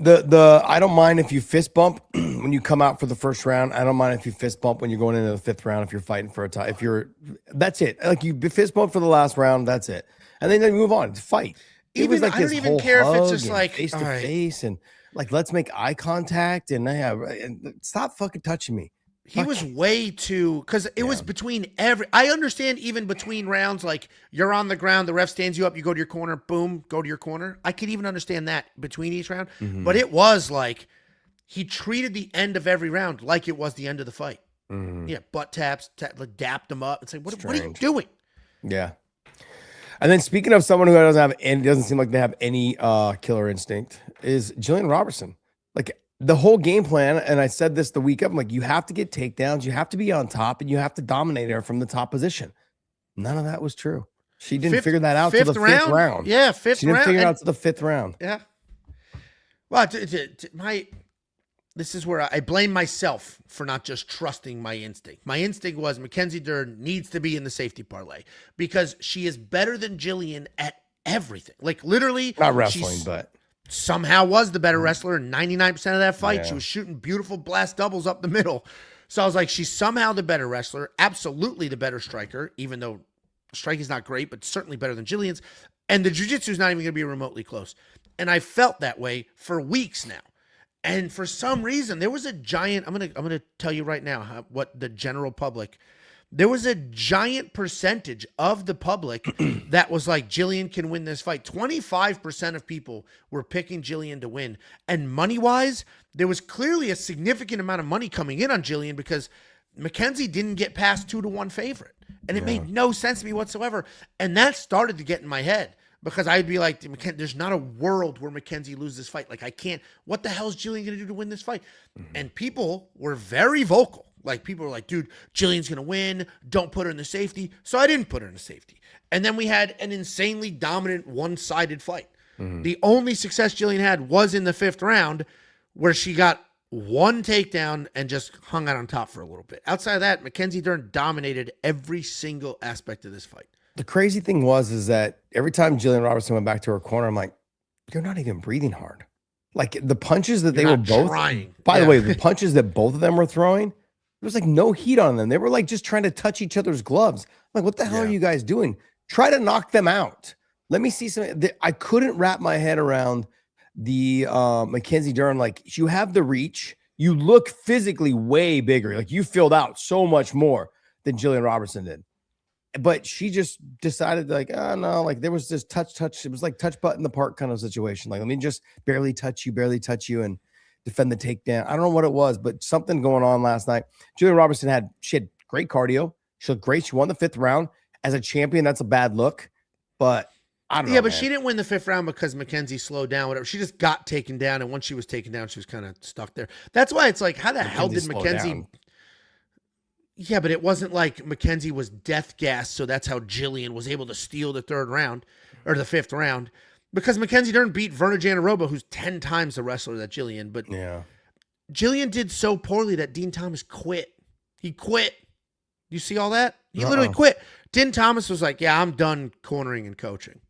I don't mind if you fist bump when you come out for the first round. I don't mind if you fist bump when you're going into the fifth round, if you're fighting for a tie. That's it. Like, you fist bump for the last round, that's it. And then you move on. It's fight. It was like, I don't even care if it's just like face to face and like, let's make eye contact and stop fucking touching me. He was way too, because it was between I understand even between rounds, like you're on the ground, the ref stands you up, you go to your corner, boom, go to your corner. I could even understand that between each round. But it was like he treated the end of every round like it was the end of the fight. Yeah, butt taps, dapped him up. It's like, what are you doing? Yeah. And then speaking of someone who doesn't seem like they have any killer instinct, is Gillian Robertson. Like, the whole game plan, and I said this the week of, I'm like, you have to get takedowns, you have to be on top, and you have to dominate her from the top position. None of that was true. She didn't figure that out till the fifth round. Yeah, fifth round. She didn't figure it out till the fifth round. Yeah. Well, this is where I blame myself for not just trusting my instinct. My instinct was Mackenzie Dern needs to be in the safety parlay because she is better than Gillian at everything. Like literally, not wrestling, but somehow was the better wrestler in 99% of that fight. Yeah. She was shooting beautiful blast doubles up the middle. So I was like, she's somehow the better wrestler, absolutely the better striker, even though striking is not great, but certainly better than Gillian's. And the jiu-jitsu is not even going to be remotely close. And I felt that way for weeks now. And for some reason, there was a giant, I'm gonna tell you right now what the general public, there was a giant percentage of the public that was like, Gillian can win this fight. 25% of people were picking Gillian to win. And money-wise, there was clearly a significant amount of money coming in on Gillian because Mackenzie didn't get past 2-1 favorite. And it made no sense to me whatsoever. And that started to get in my head. Because I'd be like, there's not a world where Mackenzie loses this fight. Like, I can't. What the hell is Gillian going to do to win this fight? And people were very vocal. Like, people were like, dude, Gillian's going to win. Don't put her in the safety. So I didn't put her in the safety. And then we had an insanely dominant one-sided fight. The only success Gillian had was in the fifth round where she got one takedown and just hung out on top for a little bit. Outside of that, Mackenzie Dern dominated every single aspect of this fight. The crazy thing is that every time Gillian Robertson went back to her corner, I'm like, you're not even breathing hard. Like the punches that they were both trying. By the way, the punches that both of them were throwing, there was like no heat on them. They were like just trying to touch each other's gloves. I'm like, what the hell are you guys doing? Try to knock them out. Let me see some. I couldn't wrap my head around the Mackenzie Dern. Like you have the reach. You look physically way bigger. Like you filled out so much more than Gillian Robertson did. But she just decided like, oh no, like there was this touch. It was like touch butt in the park kind of situation. Like, let me just barely touch you and defend the takedown. I don't know what it was, but something going on last night. Gillian Robertson she had great cardio. She looked great. She won the fifth round. As a champion, that's a bad look. But I don't know. Yeah, but she didn't win the fifth round because Mackenzie slowed down, whatever. She just got taken down. And once she was taken down, she was kind of stuck there. That's why it's like, how the hell did Mackenzie... Yeah, but it wasn't like Mackenzie was death gas, so that's how Gillian was able to steal the third round or the fifth round. Because Mackenzie Dern beat Verna Jandiroba, who's 10 times the wrestler that Gillian. But Gillian did so poorly that Dean Thomas quit. He quit. You see all that? He literally quit. Dean Thomas was like, yeah, I'm done cornering and coaching.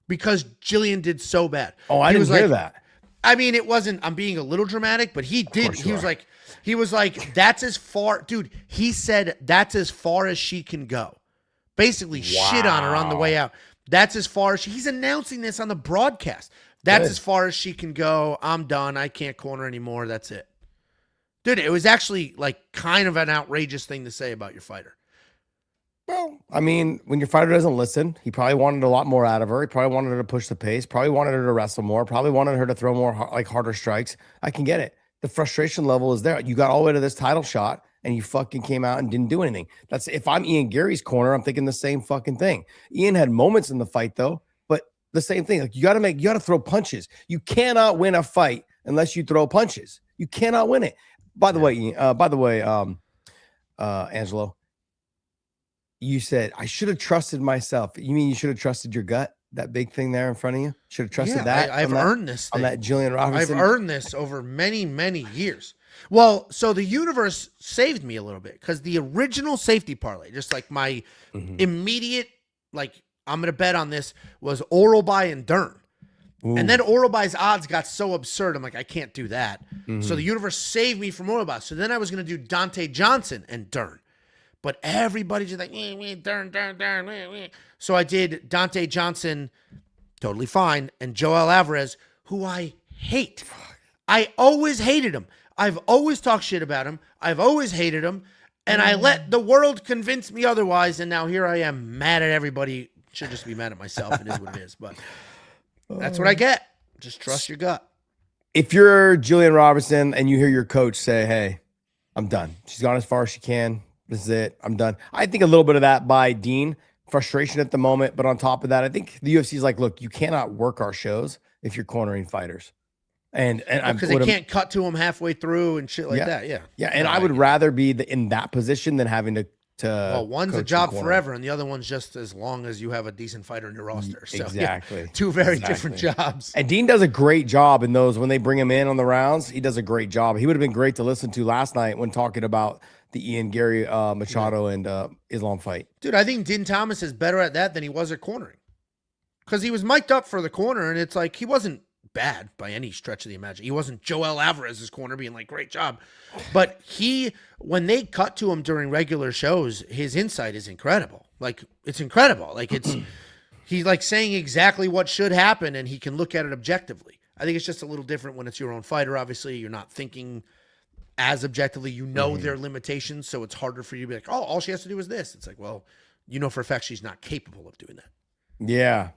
Because Gillian did so bad. Oh, I didn't hear that. I mean, it wasn't, I'm being a little dramatic, but he did. He was like, that's as far, dude, he said that's as far as she can go. Basically shit on her on the way out. That's as far as he's announcing this on the broadcast. That's as far as she can go. I'm done. I can't corner anymore. That's it. Dude, it was actually like kind of an outrageous thing to say about your fighter. Well, I mean, when your fighter doesn't listen, he probably wanted a lot more out of her. He probably wanted her to push the pace, probably wanted her to wrestle more, probably wanted her to throw more harder strikes. I can get it. The frustration level is there. You got all the way to this title shot and you fucking came out and didn't do anything. That's if I'm Ian Gary's corner, I'm thinking the same fucking thing. Ian had moments in the fight though, but the same thing. Like you got to throw punches. You cannot win a fight unless you throw punches. You cannot win it. By the way, Angelo, you said I should have trusted myself. You mean you should have trusted your gut? That big thing there in front of you? Should have trusted that. I've earned this thing. On that Gillian Robertson. I've earned this over many, many years. Well, so the universe saved me a little bit because the original safety parlay, just like my immediate, like I'm going to bet on this, was Oralby and Dern. Ooh. And then Oralby's odds got so absurd. I'm like, I can't do that. So the universe saved me from Oralby. So then I was going to do Dante Johnson and Dern. But everybody just like, Dern. So I did Dante Johnson, totally fine, and Joel Alvarez, who I hate. I always hated him. I've always talked shit about him. I've always hated him. And I let the world convince me otherwise. And now here I am mad at everybody. Should just be mad at myself. It is what it is. But that's what I get. Just trust your gut. If you're Gillian Robertson and you hear your coach say, hey, I'm done. She's gone as far as she can. This is it. I'm done. I think a little bit of that by Dean. Frustration at the moment. But on top of that, I think the UFC is like, look, you cannot work our shows if you're cornering fighters. And I because they can't cut to him halfway through and shit like that. Yeah. Yeah. And No, I would rather be in that position than having to well, one's a coach job the corner. forever, and the other one's just as long as you have a decent fighter in your roster. So, Exactly. Yeah, two very different jobs. And Dean does a great job in those when they bring him in on the rounds. He does a great job. He would have been great to listen to last night when talking about the Ian Gary Machado and Islam fight. Dude, I think Dean Thomas is better at that than he was at cornering. Because he was mic'd up for the corner, and it's like he wasn't bad by any stretch of the imagination. He wasn't Joel Alvarez's corner being like, great job. But when they cut to him during regular shows, his insight is incredible. Like, it's incredible. Like, he's like saying exactly what should happen, and he can look at it objectively. I think it's just a little different when it's your own fighter. Obviously, you're not thinking as objectively. You know their limitations, so it's harder for you to be like, oh, all she has to do is this. It's like, well, you know for a fact she's not capable of doing that. Yeah,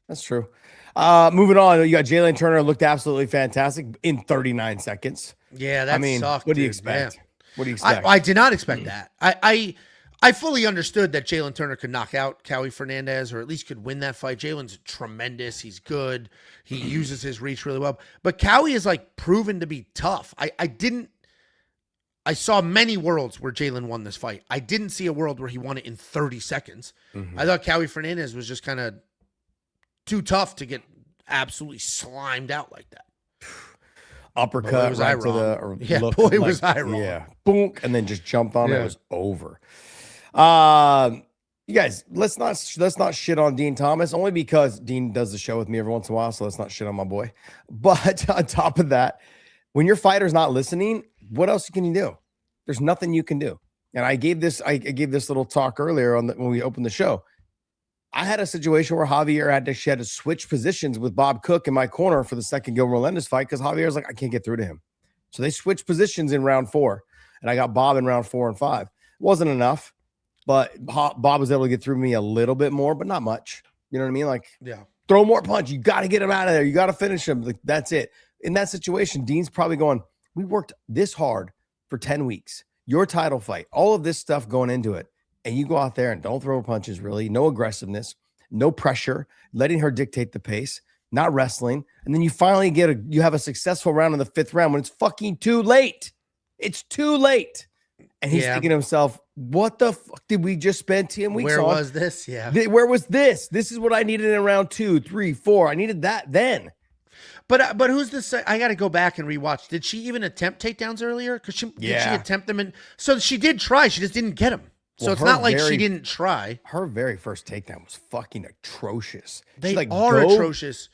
that's true. Moving on, you got Jalen Turner, looked absolutely fantastic in 39 seconds. Yeah, that sucked. What do you expect? Yeah. What do you expect? I did not expect that. I fully understood that Jalen Turner could knock out Cowie Fernandez, or at least could win that fight. Jalen's tremendous. He's good. He uses his reach really well. But Cowie is like proven to be tough. I saw many worlds where Jalen won this fight. I didn't see a world where he won it in 30 seconds. I thought Cowie Fernandez was just kind of too tough to get absolutely slimed out like that. Uppercut was right I to the wrong. Yeah, boy, was I wrong. Yeah, boom, and then just jumped on it. It was over. You guys, let's not shit on Dean Thomas, only because Dean does the show with me every once in a while, so let's not shit on my boy. But on top of that, when your fighter's not listening, what else can you do? There's nothing you can do. And I gave this little talk earlier when we opened the show. I had a situation where Javier had to switch positions with Bob Cook in my corner for the second Gil Melendez fight because Javier's like, I can't get through to him. So they switched positions in round 4, and I got Bob in round 4 and 5. It wasn't enough, but Bob was able to get through me a little bit more, but not much. You know what I mean? Like, throw more punch. You got to get him out of there. You got to finish him. Like, that's it. In that situation, Dean's probably going, we worked this hard for 10 weeks. Your title fight, all of this stuff going into it. And you go out there and don't throw punches, really. No aggressiveness, no pressure, letting her dictate the pace, not wrestling. And then you finally you have a successful round in the 5th round when it's fucking too late. It's too late. And he's thinking to himself, what the fuck did we just spend 10 weeks on? Where was this? Yeah. Where was this? This is what I needed in round 2, 3, 4. I needed that then. But who's this? I got to go back and rewatch. Did she even attempt takedowns earlier? Did she attempt them? So she did try. She just didn't get them. So it's not like she didn't try. Her very first takedown was fucking atrocious. They are atrocious.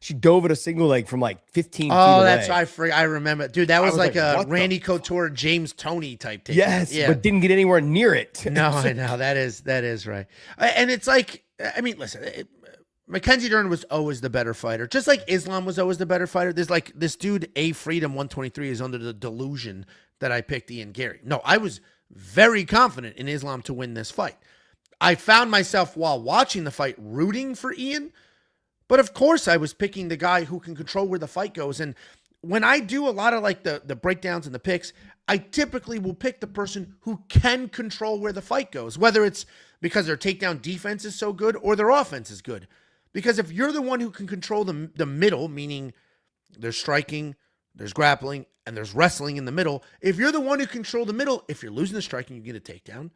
She dove at a single leg from like 15 feet away. Oh, that's I remember. Dude, that was like a Randy Couture, James Toney type takedown. Yes, but didn't get anywhere near it. No, I know. That is right. And it's like, I mean, listen, Mackenzie Dern was always the better fighter. Just like Islam was always the better fighter. There's like this dude, A Freedom 123, is under the delusion that I picked Ian Gary. No, I was very confident in Islam to win this fight. I found myself while watching the fight rooting for Ian, but of course I was picking the guy who can control where the fight goes. And when I do a lot of like the breakdowns and the picks, I typically will pick the person who can control where the fight goes, whether it's because their takedown defense is so good or their offense is good. Because if you're the one who can control the middle, meaning there's striking, there's grappling, and there's wrestling in the middle. If you're the one who controls the middle, if you're losing the striking, you get a takedown.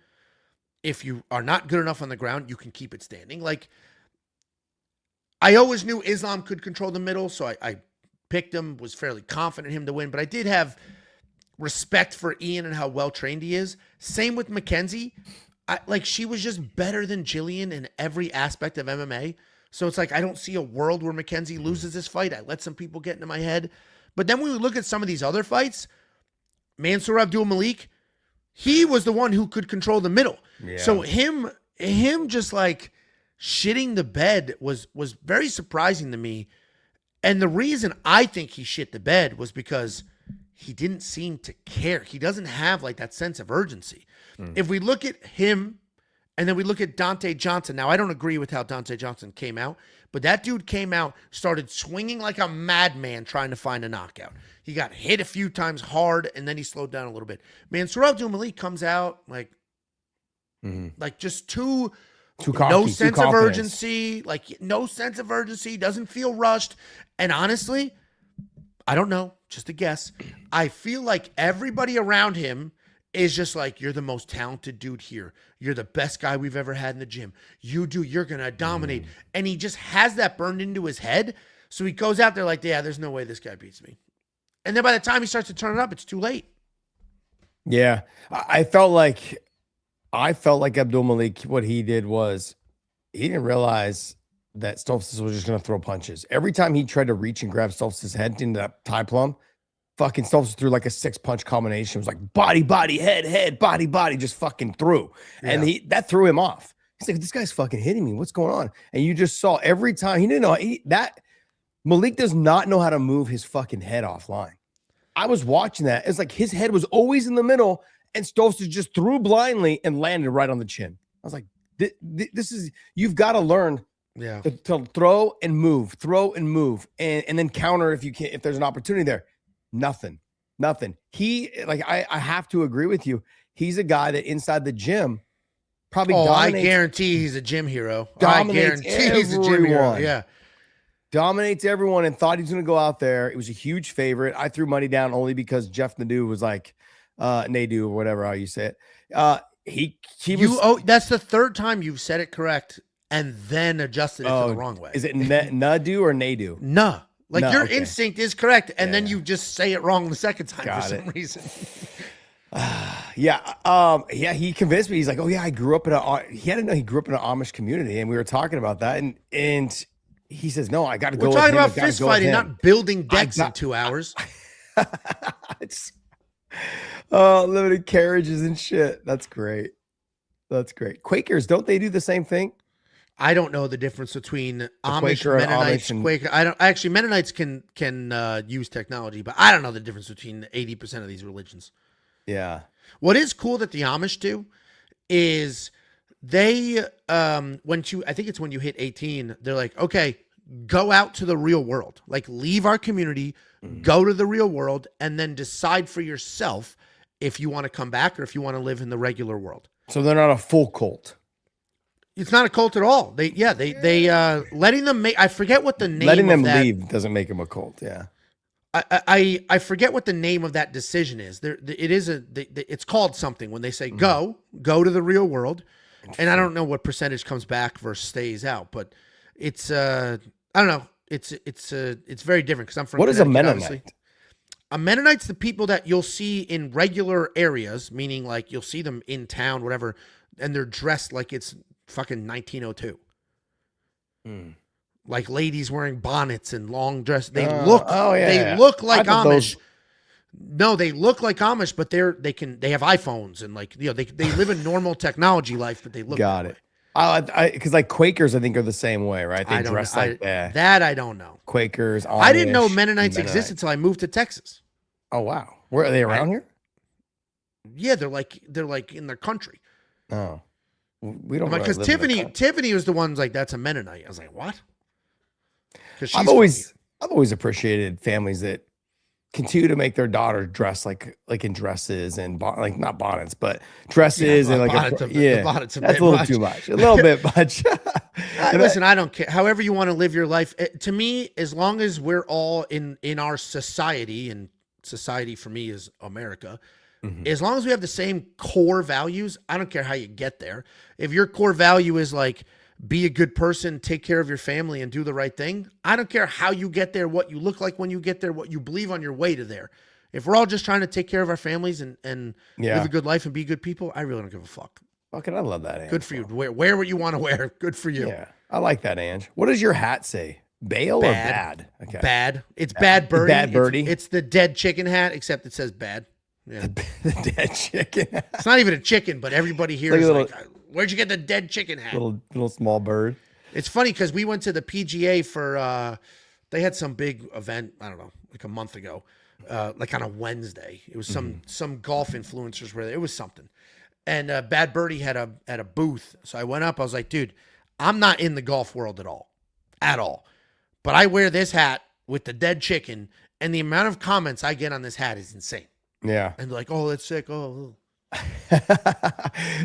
If you are not good enough on the ground, you can keep it standing. Like, I always knew Islam could control the middle, so I picked him, was fairly confident in him to win, but I did have respect for Ian and how well-trained he is. Same with Mackenzie. She was just better than Gillian in every aspect of MMA. So it's like, I don't see a world where Mackenzie loses this fight. I let some people get into my head. But then when we look at some of these other fights, Mansour Abdul Malik, he was the one who could control the middle. Yeah. So him just like shitting the bed was very surprising to me. And the reason I think he shit the bed was because he didn't seem to care. He doesn't have like that sense of urgency. If we look at him and then we look at Dante Johnson. Now, I don't agree with how Dante Johnson came out, but that dude came out, started swinging like a madman trying to find a knockout. He got hit a few times hard, and then he slowed down a little bit. Mansour Abdul Malik comes out like just too cocky, no sense of urgency, doesn't feel rushed. And honestly, I don't know, just a guess. I feel like everybody around him is just like, you're the most talented dude here. You're the best guy we've ever had in the gym. You're going to dominate. And he just has that burned into his head. So he goes out there like, yeah, there's no way this guy beats me. And then by the time he starts to turn it up, it's too late. Yeah. I felt like Abdul Malik, what he did was he didn't realize that Stoltzfus was just going to throw punches. Every time he tried to reach and grab Stoltzfus' head into that tie plum, fucking Stoltzfus threw like a 6-punch combination. It was like body, head, body, just fucking threw. Yeah. And that threw him off. He's like, this guy's fucking hitting me. What's going on? And you just saw every time he didn't know that Malik does not know how to move his fucking head offline. I was watching that. It's like his head was always in the middle and Stoltzfus just threw blindly and landed right on the chin. I was like, this is, you've got to learn to throw and move, and then counter if you can, if there's an opportunity there. Nothing. He, like, I have to agree with you. He's a guy that inside the gym probably dominates. I guarantee he's a gym hero. I guarantee he's a gym hero. Yeah. Dominates everyone and thought he was going to go out there. It was a huge favorite. I threw money down only because Jeff Nadeau was like, Nadeau or whatever how you say it. He was. That's the third time you've said it correct and then adjusted it to the wrong way. Is it Nadeau or Nadeau? Nah. Like your instinct is correct, and then you just say it wrong the second time for some reason. He convinced me. He's like, oh yeah, I grew up in he had to know he grew up in an Amish community, and we were talking about that, and he says, no, I got to go. We're talking about fist fighting, not building decks in 2 hours. Limited carriages and shit. That's great. Quakers, don't they do the same thing? I don't know the difference between Amish, Mennonites, Quaker. I don't actually. Mennonites can use technology, but I don't know the difference between 80% of these religions. Yeah. What is cool that the Amish do is they I think it's when you hit 18, they're like, okay, go out to the real world, like leave our community, go to the real world, and then decide for yourself if you want to come back or if you want to live in the regular world. So they're not a full cult. It's not a cult at all. They letting them make. I forget what the name. Letting them of that, leave doesn't make them a cult. Yeah. I forget what the name of that decision is. It's called something when they say go to the real world, and I don't know what percentage comes back versus stays out, but it's I don't know. It's very different because I'm from. What is a Mennonite? Obviously. A Mennonite's the people that you'll see in regular areas, meaning like you'll see them in town, whatever, and they're dressed like it's fucking 1902. Like ladies wearing bonnets and long dress. They look like Amish. No, they look like Amish, but they have iPhones and like, you know, they live a normal technology life, but they look. Got it. Because like Quakers, I think are the same way, right? They dress like that. That I don't know. Quakers. Amish, I didn't know Mennonites existed until I moved to Texas. Oh wow, where are they around here? Yeah, they're like in their country. Oh, we don't. Because Tiffany was the ones like, that's a Mennonite. I was like, what? I've always appreciated families that continue to make their daughter dress like in dresses and like not bonnets, but dresses and like bonnets that's a little too much. A little bit much. Listen, I don't care. However you want to live your life. To me, as long as we're all in our society, and society for me is America. As long as we have the same core values, I don't care how you get there. If your core value is like, be a good person, take care of your family, and do the right thing, I don't care how you get there, what you look like when you get there, what you believe on your way to there. If we're all just trying to take care of our families and live a good life and be good people, I really don't give a fuck. Fucking, I love that, Ange. Good for you. Wear what you want to wear. Good for you. Yeah, I like that, Ange. What does your hat say? Bail or bad? Okay. Bad. It's bad birdie. Bad birdie. It's the dead chicken hat, except it says bad. Yeah. The dead chicken. It's not even a chicken, but everybody here is like, where'd you get the dead chicken hat? Little small bird. It's funny because we went to the PGA for they had some big event, I don't know, like a month ago, like on a Wednesday. It was some golf influencers were there. It was something. And Bad Birdie had a booth. So I went up, I was like, dude, I'm not in the golf world at all. But I wear this hat with the dead chicken, and the amount of comments I get on this hat is insane. Yeah. And like, oh, that's sick. Oh.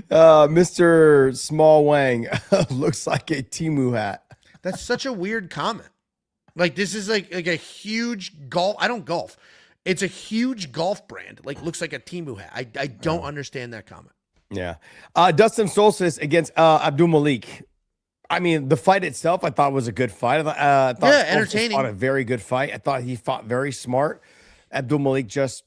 Mr. Small Wang looks like a Timu hat. That's such a weird comment. Like this is like a huge golf. I don't golf. It's a huge golf brand. Like looks like a Temu hat. I don't understand that comment. Yeah. Dustin Solstice against Abdul Malik. I mean, the fight itself, I thought was a good fight. I thought Solstice entertaining. fought a very good fight. I thought he fought very smart. Abdul Malik just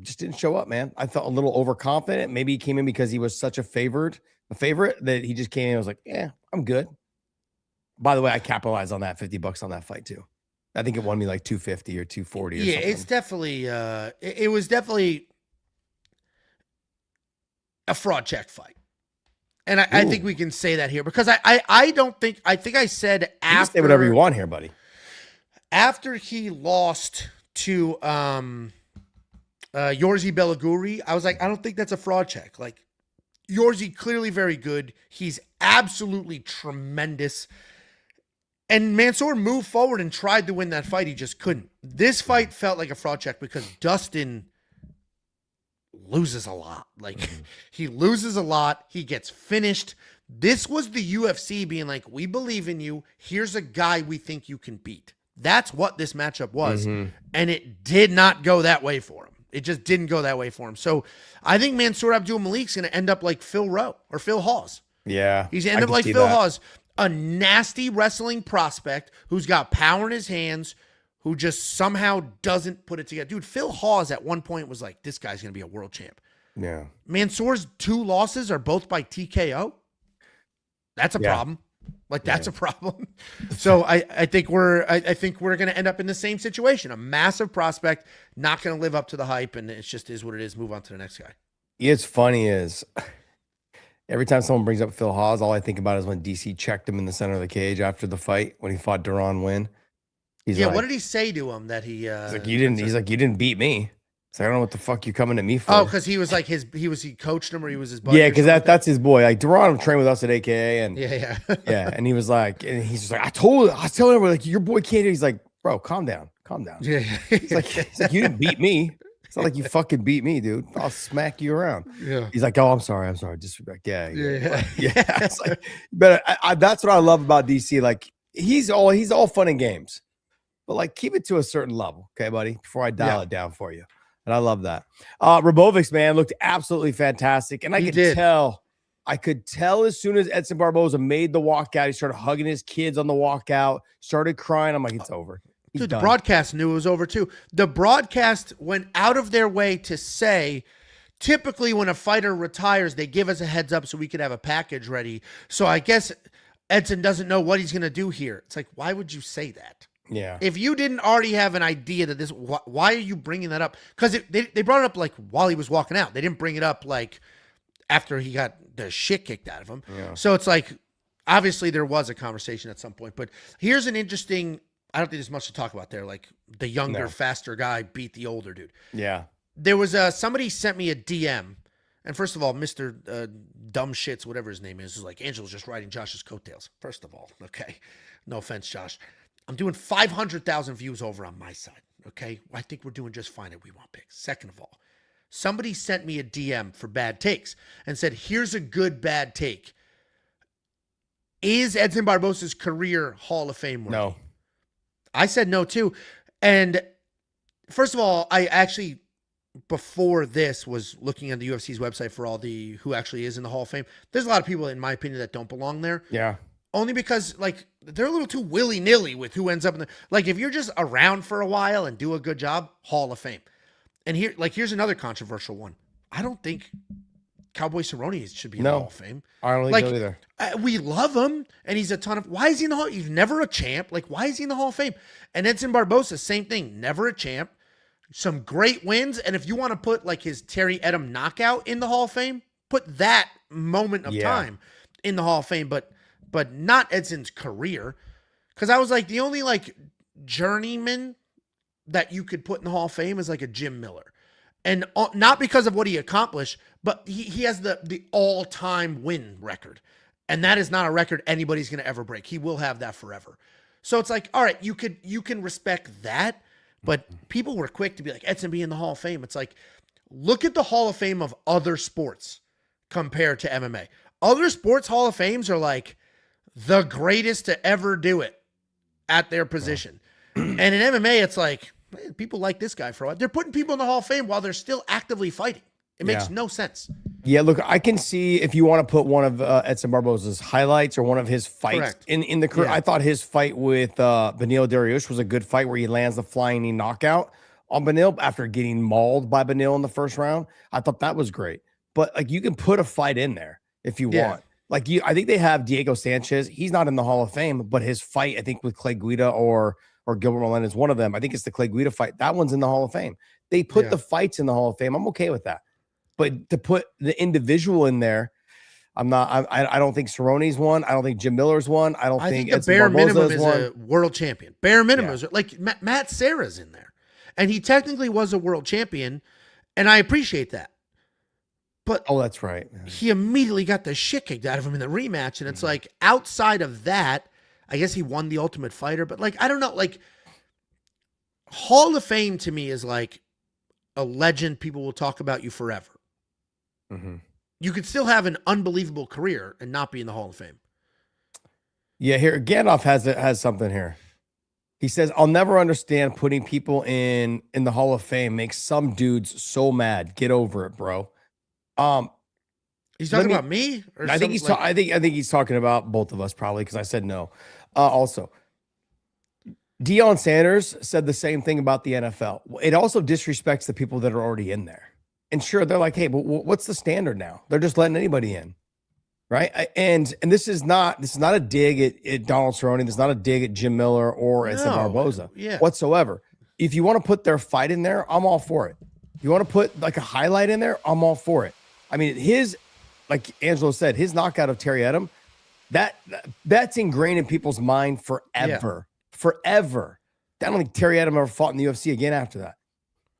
didn't show up, man. I felt a little overconfident. Maybe he came in because he was such a favorite that he just came in and was like, yeah, I'm good. By the way, I capitalized on that $50 on that fight too. I think it won me like 250 or 240 or something. Yeah, it's definitely it was definitely a fraud check fight. And I think we can say that here because I don't think I said after you can say whatever you want here, buddy. After he lost to Yorzi Belaguri, I was like, I don't think that's a fraud check. Like Yorzi clearly very good. He's absolutely tremendous. And Mansour moved forward and tried to win that fight. He just couldn't. This fight felt like a fraud check because Dustin loses a lot. Like he loses a lot. He gets finished. This was the UFC being like, we believe in you. Here's a guy we think you can beat. That's what this matchup was. And it did not go that way for him. It just didn't go that way for him. So I think Mansour Abdul Malik's going to end up like Phil Rowe or Phil Hawes. Yeah. He's going to end up like Phil Hawes, a nasty wrestling prospect who's got power in his hands, who just somehow doesn't put it together. Dude, Phil Hawes at one point was like, this guy's going to be a world champ. Yeah. Mansour's 2 losses are both by TKO. That's a problem. Like that's a problem. So I think we're going to end up in the same situation. A massive prospect, not going to live up to the hype, and it just is what it is. Move on to the next guy. It's funny is every time someone brings up Phil Hawes, all I think about is when DC checked him in the center of the cage after the fight when he fought Duran Win. He's like, what did he say to him that he he's like, you didn't beat me. So I don't know what the fuck you're coming to me for. Oh, because he was like he coached him or he was his buddy. Yeah, because that's his boy. Like Duran trained with us at AKA, and yeah. And he was like, and he's just like, I was telling everyone like your boy can't do. He's like, bro, calm down. Yeah. He's like, you didn't beat me. It's not like you fucking beat me, dude. I'll smack you around. Yeah. He's like, oh, I'm sorry. Disrespect. Yeah. Yeah. It's like, but that's what I love about DC. Like he's all fun and games, but like keep it to a certain level, okay, buddy. Before I dial it down for you. And I love that. Rabovics, man, looked absolutely fantastic. And I could tell as soon as Edson Barboza made the walkout, he started hugging his kids on the walkout, started crying. I'm like, it's over. Dude, the broadcast knew it was over too. The broadcast went out of their way to say, typically when a fighter retires, they give us a heads up so we could have a package ready. So I guess Edson doesn't know what he's going to do here. It's like, why would you say that? Yeah. If you didn't already have an idea that this, why are you bringing that up? Because they brought it up like while he was walking out. They didn't bring it up like after he got the shit kicked out of him. Yeah. So it's like, obviously there was a conversation at some point. But here's an interesting, I don't think there's much to talk about there. Like the younger, faster guy beat the older dude. Yeah. There was somebody sent me a DM. And first of all, Mr. Dumb Shits, whatever his name is like, Angelo's just riding Josh's coattails. First of all, okay. No offense, Josh. I'm doing 500,000 views over on my side, okay? I think we're doing just fine at We Want Picks. Second of all, somebody sent me a DM for bad takes and said, here's a good bad take. Is Edson Barboza's career Hall of Fame worthy? No. I said no too. And first of all, I actually, before this, was looking at the UFC's website for all the who actually is in the Hall of Fame. There's a lot of people, in my opinion, that don't belong there. Yeah. Only because, like, they're a little too willy-nilly with who ends up in the... Like, if you're just around for a while and do a good job, Hall of Fame. And here's another controversial one. I don't think Cowboy Cerrone should be in the Hall of Fame. I don't think so either. We love him, and he's a ton of... Why is he in the Hall? He's never a champ. Like, why is he in the Hall of Fame? And Edson Barboza, same thing. Never a champ. Some great wins. And if you want to put, like, his Terry Edom knockout in the Hall of Fame, put that moment of time in the Hall of Fame. But not Edson's career. Because I was like, the only like journeyman that you could put in the Hall of Fame is like a Jim Miller. And not because of what he accomplished, but he has the all-time win record. And that is not a record anybody's going to ever break. He will have that forever. So it's like, all right, you can respect that, but people were quick to be like, Edson be in the Hall of Fame. It's like, look at the Hall of Fame of other sports compared to MMA. Other sports Hall of Fames are like, the greatest to ever do it. at their position. And in MMA, it's like, man, people like this guy for a while. They're putting people in the Hall of Fame while they're still actively fighting. It makes no sense. Yeah, look, I can see if you want to put one of Edson Barboza's highlights or one of his fights in the career. Yeah. I thought his fight with Beneil Dariush was a good fight where he lands the flying knee knockout on Beneil after getting mauled by Beneil in the first round. I thought that was great. But like, you can put a fight in there if you want. Like, I think they have Diego Sanchez. He's not in the Hall of Fame, but his fight, I think, with Clay Guida or Gilbert Melendez, one of them. I think it's the Clay Guida fight. That one's in the Hall of Fame. They put the fights in the Hall of Fame. I'm okay with that. But to put the individual in there, I'm not. I don't think Cerrone's one. I don't think Jim Miller's one. I think the bare minimum is a world champion. Bare minimum is like Matt Serra's in there, and he technically was a world champion, and I appreciate that. But that's right. He immediately got the shit kicked out of him in the rematch, and it's like, outside of that, I guess he won the Ultimate Fighter, but like, I don't know, like, Hall of Fame to me is like a legend. People will talk about you forever. You could still have an unbelievable career and not be in the Hall of Fame. Yeah, here Gandalf has something here. He says, "I'll never understand putting people in the Hall of Fame makes some dudes so mad. Get over it, bro." He's talking about me. Or I think I think he's talking about both of us probably because I said no. Also, Deion Sanders said the same thing about the NFL. It also disrespects the people that are already in there. And sure, they're like, hey, but what's the standard now? They're just letting anybody in, right? And this is not a dig at Donald Cerrone. This is not a dig at Jim Miller or at Barboza whatsoever. If you want to put their fight in there, I'm all for it. If you want to put like a highlight in there, I'm all for it. I mean, like Angelo said, his knockout of Terry Edom, that's ingrained in people's mind forever. Forever. I don't think Terry Edom ever fought in the UFC again after that.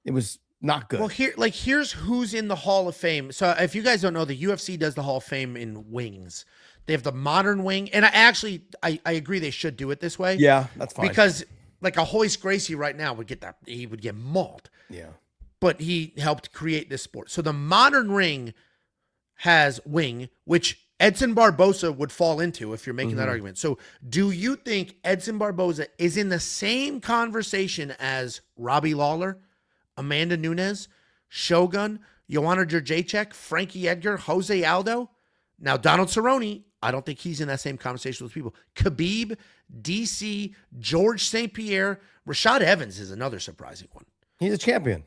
It was not good. Well, here's who's in the Hall of Fame. So if you guys don't know, the UFC does the Hall of Fame in wings. They have the modern wing, and I agree they should do it this way. Yeah, that's fine. Because like a Hoist Gracie right now would get mauled. Yeah. But he helped create this sport. So the modern ring has wing, which Edson Barboza would fall into if you're making that argument. So do you think Edson Barboza is in the same conversation as Robbie Lawler, Amanda Nunes, Shogun, Joanna Jędrzejczyk, Frankie Edgar, Jose Aldo? Now, Donald Cerrone, I don't think he's in that same conversation with people. Khabib, DC, George St. Pierre, Rashad Evans is another surprising one. He's a champion.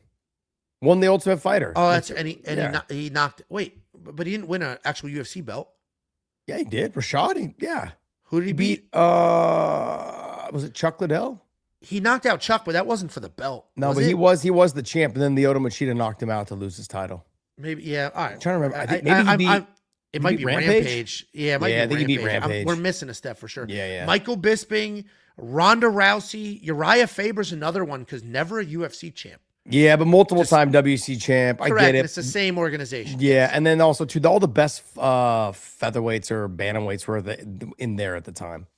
Won the Ultimate Fighter. Oh, he knocked. Wait, but he didn't win an actual UFC belt. Yeah, he did. Rashad, Who did he beat? Was it Chuck Liddell? He knocked out Chuck, but that wasn't for the belt. No, but he was the champ, and then the Lyoto Machida knocked him out to lose his title. Maybe, yeah. All right. I'm trying to remember. I think maybe it might be Rampage. Yeah, it might be I think he beat Rampage. We're missing a step for sure. Yeah. Michael Bisping, Ronda Rousey, Uriah Faber's another one because never a UFC champ. Yeah, but multiple-time WC champ. Correct. I get it. It's the same organization. Yeah, and then also, too, all the best featherweights or bantamweights were in there at the time.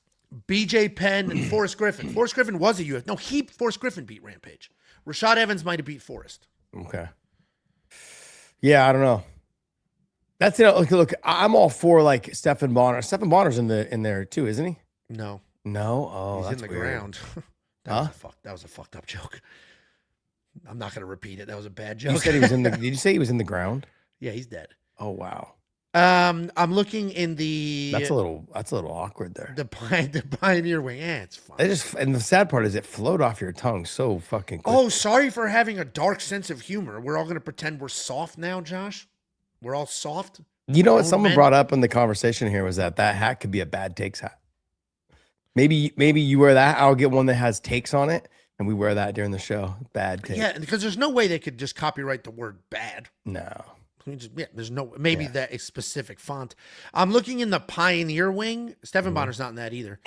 BJ Penn and Forrest Griffin. Forrest Griffin was a UFC. No, Forrest Griffin beat Rampage. Rashad Evans might have beat Forrest. Okay. Yeah, I don't know. That's look, I'm all for like Stephan Bonnar. Stephan Bonner's in there too, isn't he? No. Oh, he's that's in the weird. ground. That was a fucked up joke. I'm not going to repeat it. That was a bad joke. You said he was in the. Did you say he was in the ground? Yeah, he's dead. Oh wow. I'm looking in the. That's a little awkward there. The Pioneer Wing. It's fine. And the sad part is it flowed off your tongue so fucking quick. Oh, sorry for having a dark sense of humor. We're all going to pretend we're soft now, Josh. We're all soft. You know what someone brought up in the conversation here was that hat could be a bad takes hat. Maybe you wear that. I'll get one that has takes on it. And we wear that during the show. Bad take. Yeah, because there's no way they could just copyright the word bad. No. There's no, maybe that a specific font. I'm looking in the Pioneer Wing. Stephan Bonner's not in that either.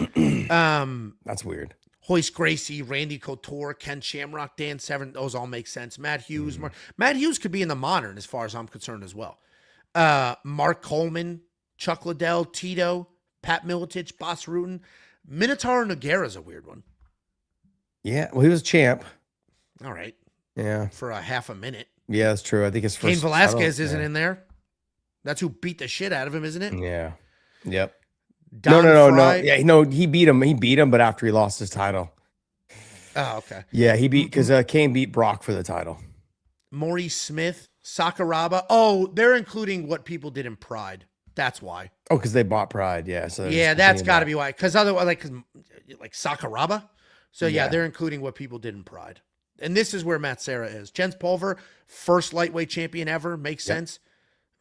That's weird. Hoist Gracie, Randy Couture, Ken Shamrock, Dan Severn. Those all make sense. Matt Hughes. Matt Hughes could be in the modern as far as I'm concerned as well. Mark Coleman, Chuck Liddell, Tito, Pat Miletich, Bas Rutten. Minotaur Nogueira's a weird one. Yeah, well, he was champ. All right. Yeah. For a half a minute. Yeah, that's true. I think his first. Cain Velasquez isn't in there. That's who beat the shit out of him, isn't it? Yeah. Yep. No, Don no, no, Fry. no. Yeah, no, he beat him. He beat him, but after he lost his title. Oh, okay. Yeah, he beat because Kane beat Brock for the title. Maurice Smith, Sakuraba. Oh, they're including what people did in Pride. That's why. Oh, because they bought Pride. Yeah. So Yeah, that's got to be why. Because otherwise, like Sakuraba. So yeah, Yeah. they're including what people did in Pride. And this is where Matt Serra is. Jens Pulver, first lightweight champion ever. Makes sense.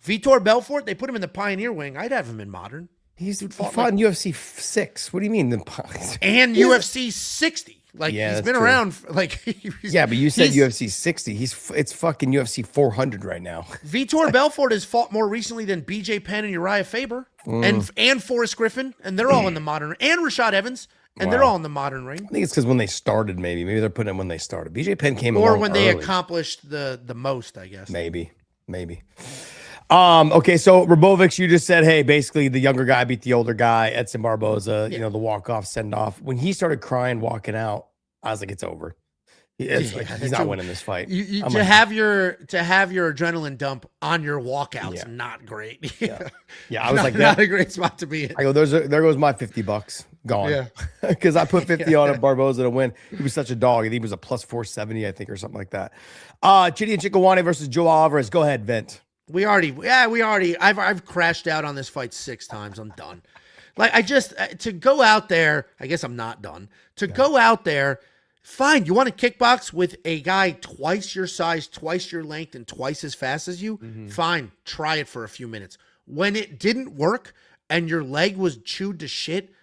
Vitor Belfort, they put him in the Pioneer wing. I'd have him in modern. He fought in UFC 6. What do you mean? And UFC 60. Like, Yeah, he's that's been true. around. Like, Yeah, but you said he's- UFC 60. It's fucking UFC 400 right now. Vitor Belfort has fought more recently than BJ Penn and Uriah Faber and Forrest Griffin, and they're all in the modern, and Rashad Evans, and they're all in the modern ring. I think it's because when they started, maybe they're putting him when they started. BJ Penn came Or along when they early. accomplished the most, I guess. Maybe. Okay, so Rabovic, you just said, hey, basically the younger guy beat the older guy, Edson Barboza, you know, the walk-off, send-off. When he started crying, walking out, I was like, it's over. He's not winning this fight. To have your adrenaline dump on your walkout's not great. Yeah, I was like, not a great spot to be in. I go, there goes my $50 gone. Yeah. Because I put 50 on a Barboza to win. He was such a dog. I think he was a plus 470, I think, or something like that. Chidi and Chikawane versus Joe Alvarez. Go ahead, Vent. I've crashed out on this fight 6 times. I'm done. Like, to go out there, I guess I'm not done. To go out there, fine. You want to kickbox with a guy twice your size, twice your length, and twice as fast as you? Fine. Try it for a few minutes. When it didn't work and your leg was chewed to shit,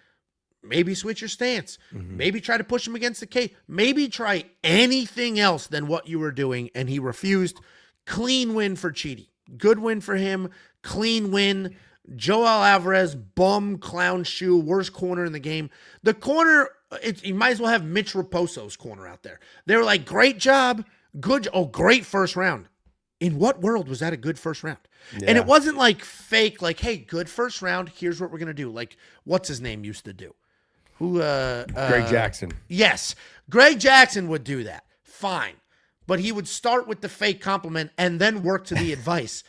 maybe switch your stance. Maybe try to push him against the cage. Maybe try anything else than what you were doing, and he refused. Clean win for Chidi. Good win for him. Clean win. Joel Alvarez, bum, clown shoe, worst corner in the game. The corner, you might as well have Mitch Raposo's corner out there. They were like, great job. Great first round. In what world was that a good first round? Yeah. And it wasn't like fake, like, hey, good first round. Here's what we're going to do. Like, what's his name used to do? Greg Jackson. Yes. Greg Jackson would do that. Fine. But he would start with the fake compliment and then work to the advice.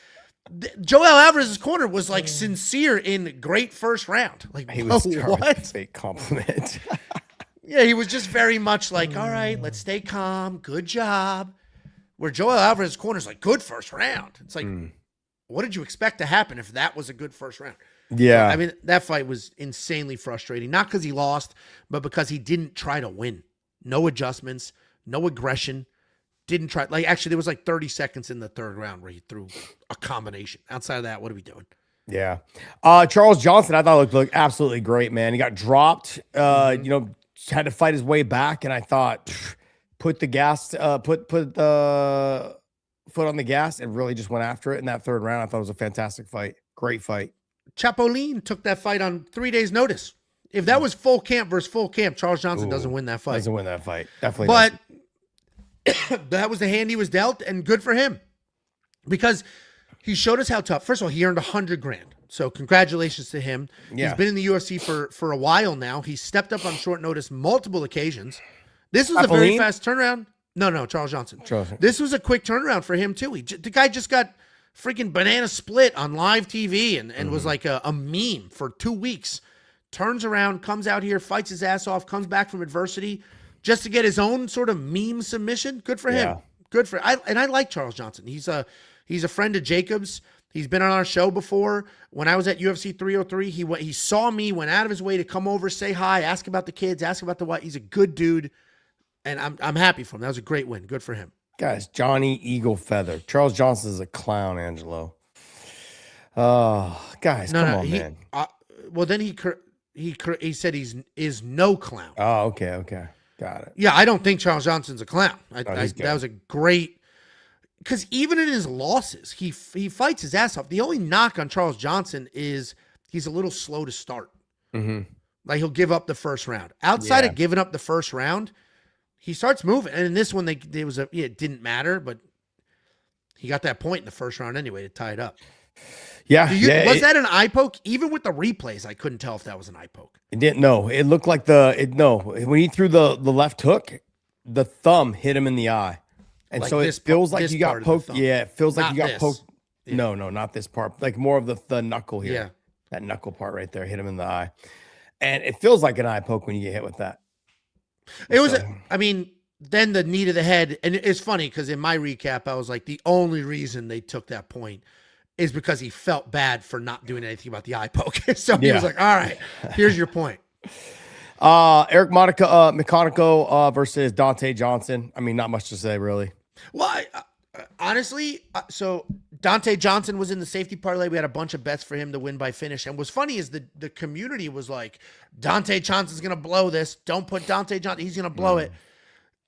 Joel Alvarez's corner was like sincere in great first round. Like, He was what? fake compliment. Yeah, he was just very much like, all right, let's stay calm. Good job. Where Joel Alvarez's corner is like, good first round. It's like, what did you expect to happen if that was a good first round? Yeah. I mean, that fight was insanely frustrating. Not because he lost, but because he didn't try to win. No adjustments, no aggression. Didn't try. Like, actually, there was like 30 seconds in the third round where he threw a combination. Outside of that, what are we doing? Yeah. Charles Johnson, I thought looked absolutely great, man. He got dropped, you know, had to fight his way back. And I thought, put the foot on the gas and really just went after it in that third round. I thought it was a fantastic fight. Great fight. Chapolin took that fight on 3 days' notice. If that was full camp versus full camp, Charles Johnson doesn't win that fight. Doesn't win that fight. Definitely. But that was the hand he was dealt, and good for him. Because he showed us how tough. First of all, he earned $100,000. So congratulations to him. Yeah. He's been in the UFC for a while now. He stepped up on short notice multiple occasions. This was a very fast turnaround. No, Charles Johnson. This was a quick turnaround for him, too. The guy just got freaking banana split on live TV and was like a meme for 2 weeks. Turns around, comes out here, fights his ass off, comes back from adversity just to get his own sort of meme submission. Good for him. Good for I like Charles Johnson. He's a friend of Jacob's. He's been on our show before. When I was at UFC 303, he saw me, went out of his way to come over, say hi, ask about the kids, ask about the wife. He's a good dude, and I'm happy for him. That was a great win. Good for him. Guys, Johnny Eagle Feather. Charles Johnson is a clown, Angelo. Oh, guys, come on, man. Well, then he said is no clown. Oh, okay. Got it. Yeah, I don't think Charles Johnson's a clown. That was a great, because even in his losses, he fights his ass off. The only knock on Charles Johnson is he's a little slow to start. Like, he'll give up the first round. Outside of giving up the first round, he starts moving. And in this one, it didn't matter, but he got that point in the first round anyway to tie it up. Yeah. Was that an eye poke? Even with the replays, I couldn't tell if that was an eye poke. It didn't. No, it looked like when he threw the left hook, the thumb hit him in the eye, and like so it feels like you got poked. Yeah, it feels like you got poked. Yeah. No, not this part. Like more of the knuckle here. Yeah. That knuckle part right there hit him in the eye. And it feels like an eye poke when you get hit with that. It was, I mean, then the knee to the head. And it's funny because in my recap, I was like, the only reason they took that point is because he felt bad for not doing anything about the eye poke. So he was like, all right, here's your point. Eric Machado versus Dante Johnson. I mean, not much to say, really. Well, honestly, so Dante Johnson was in the safety parlay. We had a bunch of bets for him to win by finish. And what's funny is the community was like, Dante Johnson's going to blow this. Don't put Dante Johnson. He's going to blow it.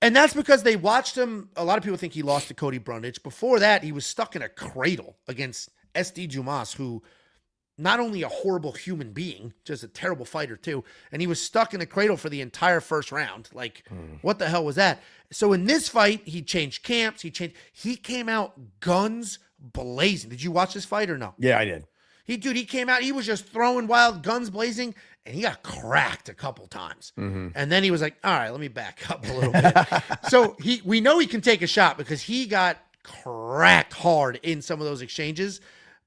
And that's because they watched him. A lot of people think he lost to Cody Brundage. Before that, he was stuck in a cradle against SD Dumas, who not only a horrible human being, just a terrible fighter too. And he was stuck in a cradle for the entire first round. Like, what the hell was that? So in this fight, he changed camps. He came out guns blazing. Did you watch this fight or no? Yeah, I did. He came out. He was just throwing wild, guns blazing, and he got cracked a couple times. And then he was like, all right, let me back up a little bit. So we know he can take a shot because he got cracked hard in some of those exchanges.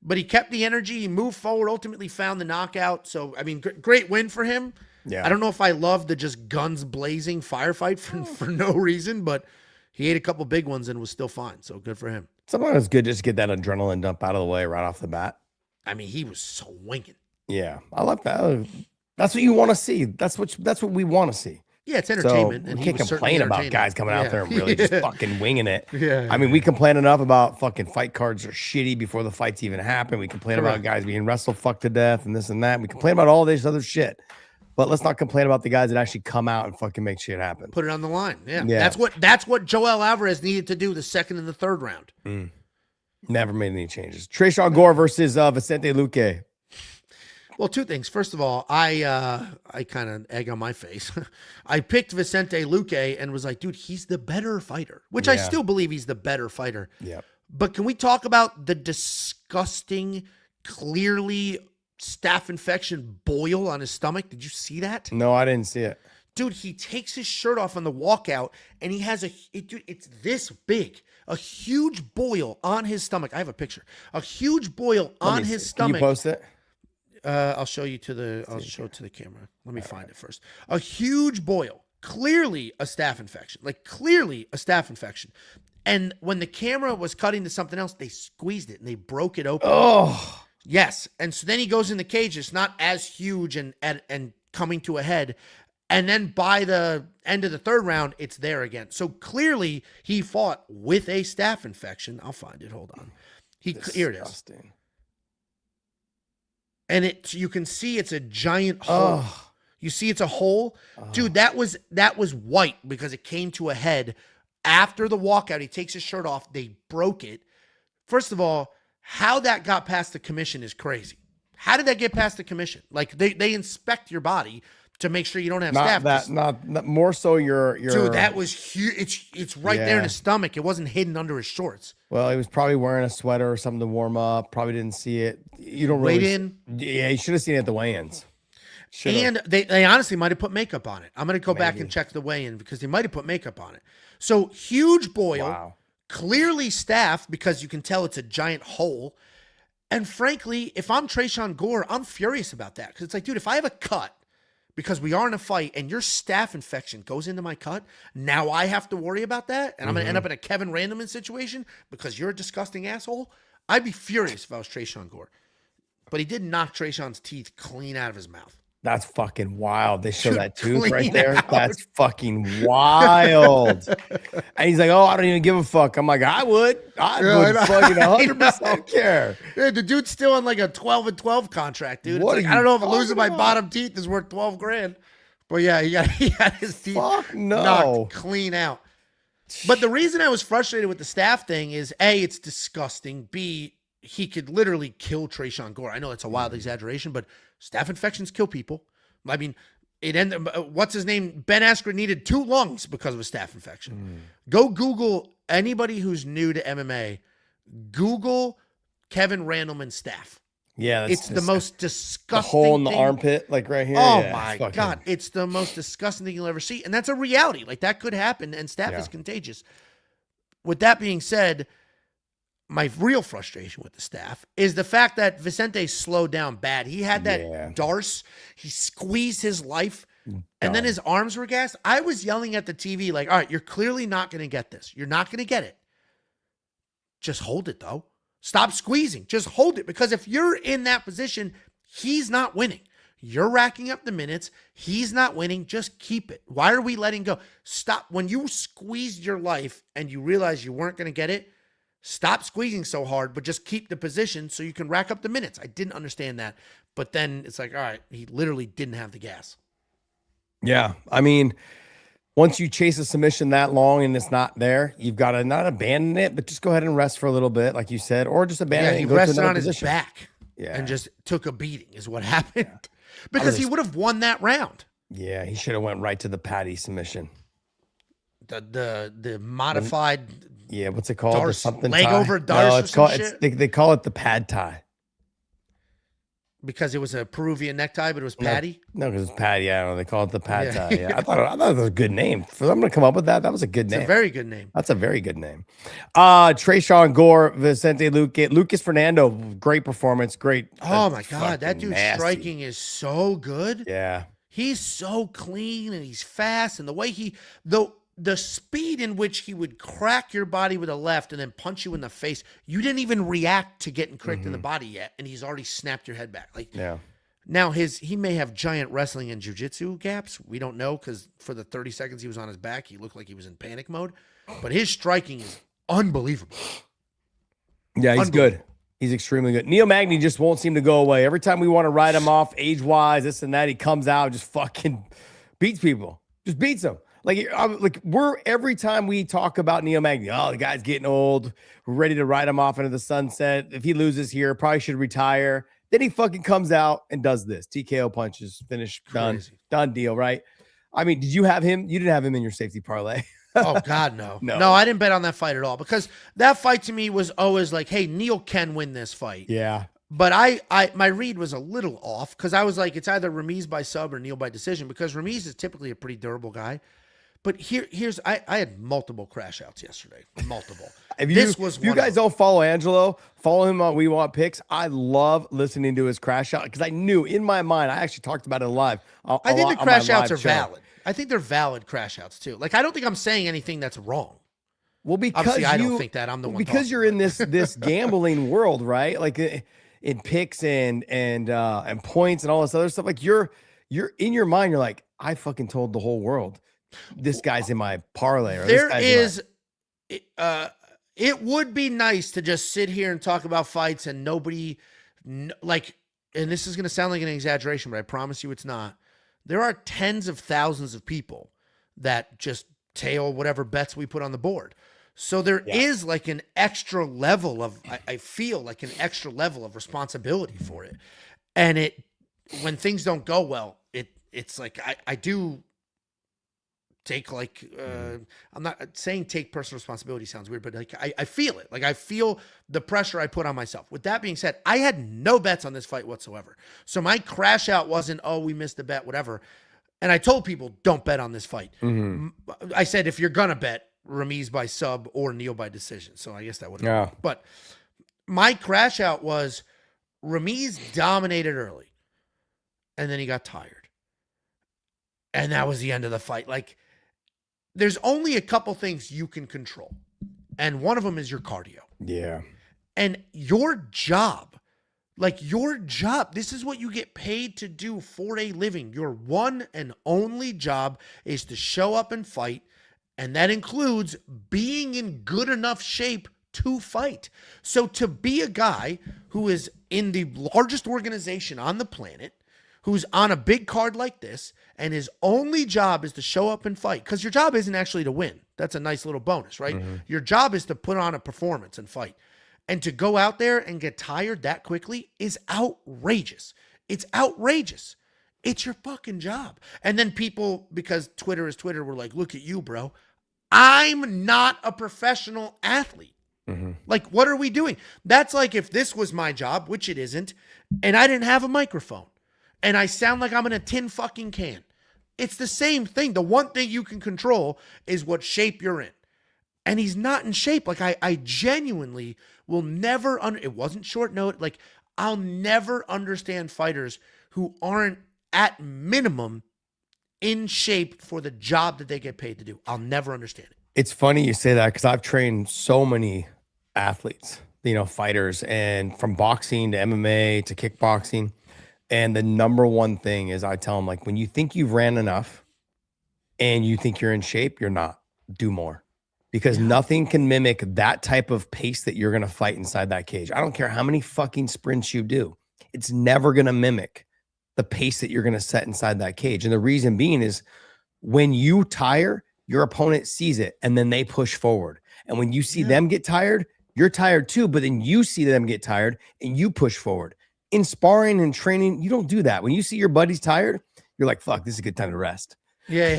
But he kept the energy. He moved forward, ultimately found the knockout. So, I mean, great win for him. Yeah. I don't know if I love the just guns blazing firefight for no reason, but he ate a couple big ones and was still fine. So good for him. Sometimes it's good just to get that adrenaline dump out of the way right off the bat. I mean, he was swinging. Yeah, I like that. That's what you want to see. That's what we want to see. Yeah, it's entertainment. So and we can't complain about guys coming out there and really just fucking winging it. Yeah. I mean, we complain enough about fucking fight cards are shitty before the fights even happen. We complain about guys being wrestled fucked to death and this and that. We complain about all this other shit. But let's not complain about the guys that actually come out and fucking make shit happen. Put it on the line. Yeah. That's what Joel Alvarez needed to do the second and the third round. Never made any changes. Tresean Gore versus Vicente Luque. Well, two things. First of all, I kind of egg on my face. I picked Vicente Luque and was like, dude, he's the better fighter, which I still believe he's the better fighter. Yeah. But can we talk about the disgusting, clearly staph infection boil on his stomach? Did you see that? No, I didn't see it. Dude, he takes his shirt off on the walkout and he has it's this big, a huge boil on his stomach. I have a picture. A huge boil on his stomach. Can you post it? I'll show it to the camera. Let me find it first. A huge boil, clearly a staph infection. And when the camera was cutting to something else, they squeezed it and they broke it open. Oh, yes. And so then he goes in the cage. It's not as huge and coming to a head. And then by the end of the third round, it's there again. So clearly he fought with a staph infection. I'll find it. Hold on. Here it is. And you can see it's a giant hole. Oh. You see it's a hole? Oh. Dude, that was white because it came to a head after the walkout. He takes his shirt off. They broke it. First of all, how that got past the commission is crazy. How did that get past the commission? Like they inspect your body to make sure you don't have staph. Not more so your Dude, that was huge. It's right there in his stomach. It wasn't hidden under his shorts. Well, he was probably wearing a sweater or something to warm up. Probably didn't see it. You don't really. Weighed in. Yeah, you should have seen it at the weigh-ins. And they honestly might have put makeup on it. I'm going to go back and check the weigh-in because they might have put makeup on it. So huge boil, clearly staph because you can tell it's a giant hole. And frankly, if I'm Tresean Gore, I'm furious about that because it's like, dude, if I have a cut because we are in a fight and your staph infection goes into my cut, now I have to worry about that and I'm going to end up in a Kevin Randleman situation because you're a disgusting asshole. I'd be furious if I was Tresean Gore. But he did knock Tresean's teeth clean out of his mouth. That's fucking wild. They show that tooth right there. That's fucking wild. And he's like, oh, I don't even give a fuck. I'm like, I would fucking 100% care. Dude, the dude's still on like a 12-12 contract, dude. It's like, I don't know if losing my bottom teeth is worth $12,000. But yeah, he got his teeth knocked clean out. But the reason I was frustrated with the staph thing is A, it's disgusting. B, he could literally kill Tresean Gore. I know that's a wild exaggeration, but staph infections kill people. I mean, it ended. What's his name? Ben Askren needed 2 lungs because of a staph infection. Go Google anybody who's new to MMA. Google Kevin Randleman staph. Yeah, it's the most disgusting. The hole in the armpit, like right here. Oh my God, it's the most disgusting thing you'll ever see, and that's a reality. Like that could happen, and staph is contagious. With that being said, my real frustration with the staff is the fact that Vicente slowed down bad. He had that Darce. He squeezed his life, and then his arms were gassed. I was yelling at the TV like, all right, you're clearly not going to get this. You're not going to get it. Just hold it, though. Stop squeezing. Just hold it. Because if you're in that position, he's not winning. You're racking up the minutes. He's not winning. Just keep it. Why are we letting go? Stop. When you squeezed your life and you realized you weren't going to get it, stop squeezing so hard, but just keep the position so you can rack up the minutes. I didn't understand that. But then it's like, all right, he literally didn't have the gas. Yeah. I mean, once you chase a submission that long and it's not there, you've got to not abandon it, but just go ahead and rest for a little bit, like you said, or just abandon it and go to another rested on position. His back and just took a beating is what happened. Because he would have won that round. Yeah, he should have went right to the Patty submission. The modified. Yeah, what's it called? Darce, something leg tie? over Darce. No, it's called. They call it the pad tie. Because it was a Peruvian necktie, but it was Patty. No, because it's Patty. I don't know. They call it the pad tie. Yeah, I thought it was a good name. I'm going to come up with that. That was a good name. It's a very good name. That's a very good name. Trayshawn Gore, Vicente Luque, Lucas Fernando. Great performance. Great. Oh my God, that dude's striking is so good. Yeah, he's so clean and he's fast, and the way the speed in which he would crack your body with a left and then punch you in the face, you didn't even react to getting cracked in the body yet, and he's already snapped your head back. Like, yeah. Now he may have giant wrestling and jiu-jitsu gaps. We don't know, because for the 30 seconds he was on his back, he looked like he was in panic mode. But his striking is unbelievable. Yeah, he's good. He's extremely good. Neil Magny just won't seem to go away. Every time we want to write him off age-wise, this and that, he comes out and just fucking beats people. Just beats them. Like every time we talk about Neil Magny, oh, the guy's getting old. We're ready to ride him off into the sunset. If he loses here, probably should retire. Then he fucking comes out and does this. TKO punches, finish, done deal, right? I mean, did you have him? You didn't have him in your safety parlay. Oh, God, no. No, I didn't bet on that fight at all, because that fight to me was always like, hey, Neil can win this fight. Yeah. But my read was a little off, because I was like, it's either Ramiz by sub or Neil by decision, because Ramiz is typically a pretty durable guy. But I had multiple crash outs yesterday. Multiple. You guys don't follow Angelo, follow him on We Want Picks. I love listening to his crash out, because I knew in my mind, I actually talked about it live. I think the crash outs are valid. I think they're valid crash outs too. Like, I don't think I'm saying anything that's wrong. Well, because obviously I don't think that. I'm the one because you're in this gambling world, right? Like in picks and points and all this other stuff. Like you're in your mind, you're like, I fucking told the whole world this guy's in my parlay. Or it would be nice to just sit here and talk about fights and nobody and this is going to sound like an exaggeration, but I promise you it's not. There are tens of thousands of people that just tail whatever bets we put on the board. So there is like an extra level of, I feel like an extra level of responsibility for it. And when things don't go well, it's like, I do take I'm not saying take personal responsibility sounds weird, but like I feel it. Like I feel the pressure I put on myself. With that being said, I had no bets on this fight whatsoever. So my crash out wasn't, oh, we missed the bet, whatever. And I told people, don't bet on this fight. Mm-hmm. I said, if you're going to bet, Ramiz by sub or Neil by decision. So I guess that would have been. But my crash out was Ramiz dominated early. And then he got tired. And that was the end of the fight. Like, there's only a couple things you can control. And one of them is your cardio. Yeah. And your job, this is what you get paid to do for a living. Your one and only job is to show up and fight. And that includes being in good enough shape to fight. So to be a guy who is in the largest organization on the planet, who's on a big card like this, and his only job is to show up and fight, because your job isn't actually to win. That's a nice little bonus, right? Mm-hmm. Your job is to put on a performance and fight. And to go out there and get tired that quickly is outrageous. It's outrageous. It's your fucking job. And then people, because Twitter is Twitter, were like, look at you, bro. I'm not a professional athlete. Mm-hmm. Like, what are we doing? That's like if this was my job, which it isn't, and I didn't have a microphone. And I sound like I'm in a tin fucking can. It's the same thing. The one thing you can control is what shape you're in. And he's not in shape. Like I genuinely will never it wasn't short note. Like, I'll never understand fighters who aren't at minimum in shape for the job that they get paid to do. I'll never understand it. It's funny you say that because I've trained so many athletes, fighters, and from boxing to MMA to kickboxing. And the number one thing is I tell them, like, when you think you've ran enough and you think you're in shape, you're not. Do more. Because nothing can mimic that type of pace that you're going to fight inside that cage. I don't care how many fucking sprints you do. It's never going to mimic the pace that you're going to set inside that cage. And the reason being is when you tire, your opponent sees it and then they push forward. And when you see them get tired, you're tired too. But then you see them get tired and you push forward. In sparring and training, you don't do that. When you see your buddies tired, you're like, fuck, this is a good time to rest. Yeah.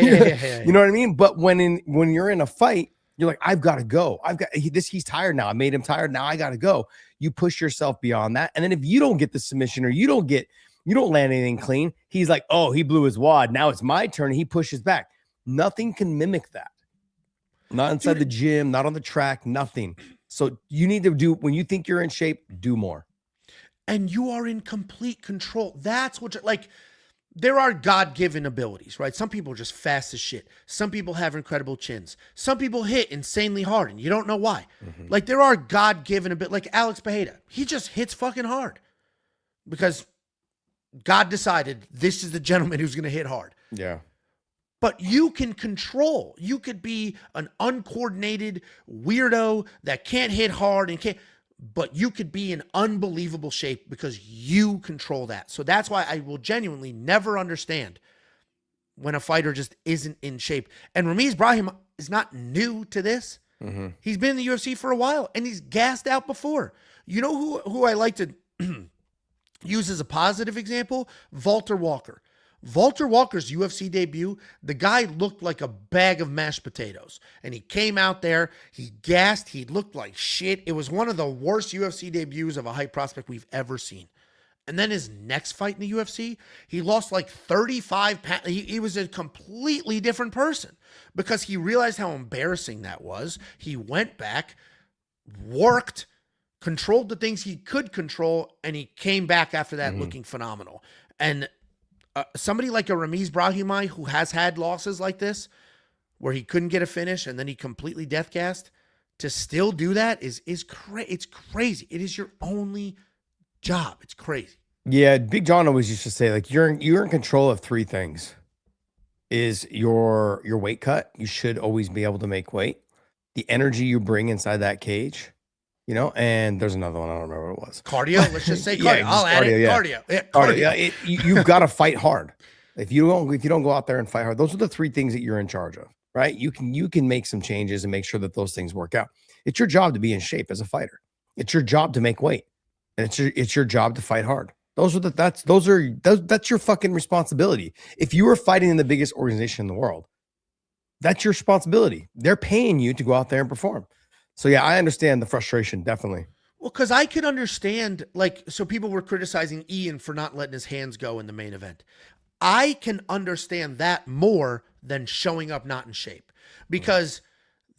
You know what I mean? But when you're in a fight, you're like, I've got to go. He's tired now. I made him tired. Now I got to go. You push yourself beyond that. And then if you don't get the submission or you don't land anything clean, he's like, oh, he blew his wad. Now it's my turn. He pushes back. Nothing can mimic that. Not inside the gym, not on the track, nothing. So you need to when you think you're in shape, do more. And you are in complete control. That's what there are God-given abilities, right? Some people are just fast as shit. Some people have incredible chins. Some people hit insanely hard and you don't know why. Mm-hmm. Like, there are God-given abilities. Like Alex Bejeda, he just hits fucking hard because God decided this is the gentleman who's going to hit hard. Yeah. But you can control. You could be an uncoordinated weirdo that can't hit hard but you could be in unbelievable shape because you control that. So that's why I will genuinely never understand when a fighter just isn't in shape. And Ramiz Brahim is not new to this. Mm-hmm. He's been in the UFC for a while and he's gassed out before. You know who I like to use as a positive example? Walter Walker. Walter Walker's UFC debut, the guy looked like a bag of mashed potatoes. And he came out there, he gassed, he looked like shit. It was one of the worst UFC debuts of a hype prospect we've ever seen. And then his next fight in the UFC, he lost like 35 pounds. He was a completely different person because he realized how embarrassing that was. He went back, worked, controlled the things he could control, and he came back after that looking phenomenal. And somebody like a Ramiz Brahimaj who has had losses like this, where he couldn't get a finish and then he completely death gassed, to still do that it's crazy. It is your only job. It's crazy. Yeah, Big John always used to say, like, you're in control of three things. Is your weight cut. You should always be able to make weight. The energy you bring inside that cage. And there's another one. I don't remember what it was. Cardio. Let's just say cardio. I'll add it. Yeah. Cardio. Yeah, cardio. Yeah, you've got to fight hard. If you don't go out there and fight hard, those are the three things that you're in charge of, right? You can make some changes and make sure that those things work out. It's your job to be in shape as a fighter. It's your job to make weight, and it's your job to fight hard. That's your fucking responsibility. If you were fighting in the biggest organization in the world, that's your responsibility. They're paying you to go out there and perform. So yeah, I understand the frustration, definitely. Well, because I could understand, so people were criticizing Ian for not letting his hands go in the main event. I can understand that more than showing up not in shape, because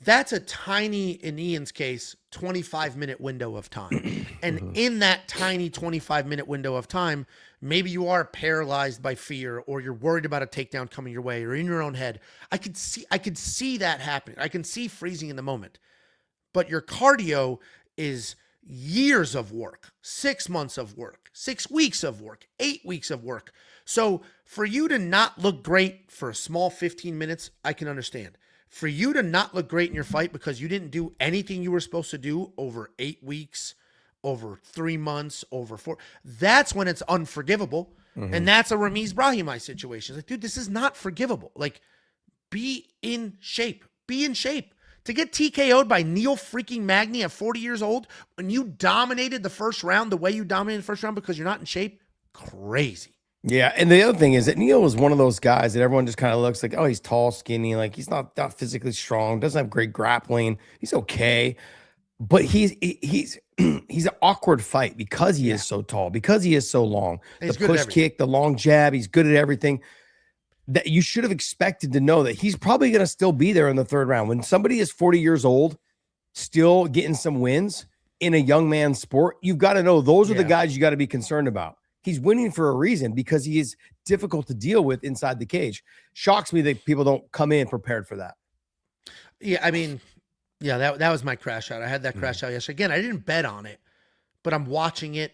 that's a tiny, in Ian's case, 25-minute window of time. And in that tiny 25-minute window of time, maybe you are paralyzed by fear, or you're worried about a takedown coming your way, or in your own head. I could see that happening. I can see freezing in the moment. But your cardio is years of work, 6 months of work, 6 weeks of work, 8 weeks of work. So for you to not look great for a small 15 minutes, I can understand. For you to not look great in your fight because you didn't do anything you were supposed to do over 8 weeks, over 3 months, over 4, that's when it's unforgivable. And that's a Ramiz Brahimaj situation. It's like, dude, this is not forgivable. Like, be in shape. Be in shape. To get TKO'd by Neil freaking Magny at 40 years old when you dominated the first round the way you dominated the first round because you're not in shape, crazy. Yeah, and the other thing is that Neil is one of those guys that everyone just kind of looks like, oh, he's tall, skinny, like he's not physically strong, doesn't have great grappling, he's okay, but he's an awkward fight because he is so tall, because he is so long. The push kick, the long jab, he's good at everything. That you should have expected to know that he's probably going to still be there in the third round. When somebody is 40 years old, still getting some wins, in a young man's sport, you've got to know those are the Yeah. guys you got to be concerned about. He's winning for a reason because he is difficult to deal with inside the cage. Shocks me that people don't come in prepared for that. Yeah, I mean, yeah, that was my crash out. I had that crash out yesterday. Again, I didn't bet on it, but I'm watching it.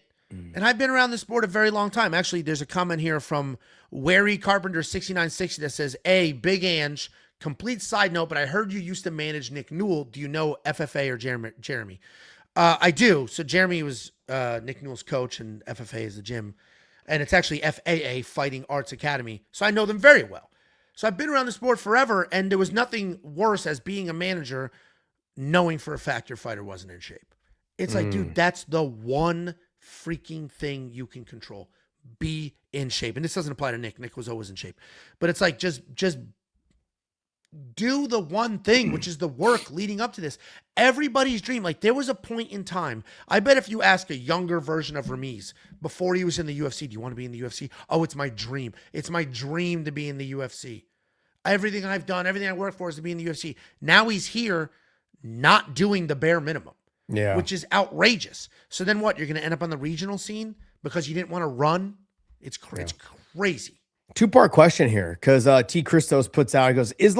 And I've been around the sport a very long time. Actually, there's a comment here from Wary Carpenter 6960 that says, Big Ange, complete side note, but I heard you used to manage Nick Newell. Do you know FFA or Jeremy? I do. So Jeremy was Nick Newell's coach, and FFA is the gym. And it's actually FAA, Fighting Arts Academy. So I know them very well. So I've been around the sport forever, and there was nothing worse as being a manager knowing for a fact your fighter wasn't in shape. It's like, dude, that's the one freaking thing you can control. Be in shape. And this doesn't apply to Nick. Nick was always in shape. But it's like, just do the one thing, which is the work leading up to this. Everybody's dream. Like, there was a point in time. I bet if you ask a younger version of Ramiz before he was in the UFC, do you want to be in the UFC? Oh, it's my dream. It's my dream to be in the UFC. Everything I've done, everything I work for is to be in the UFC. Now he's here not doing the bare minimum. Yeah. Which is outrageous. So then what? You're going to end up on the regional scene because you didn't want to run? It's crazy. Two-part question here, because T. Christos puts out, he goes, is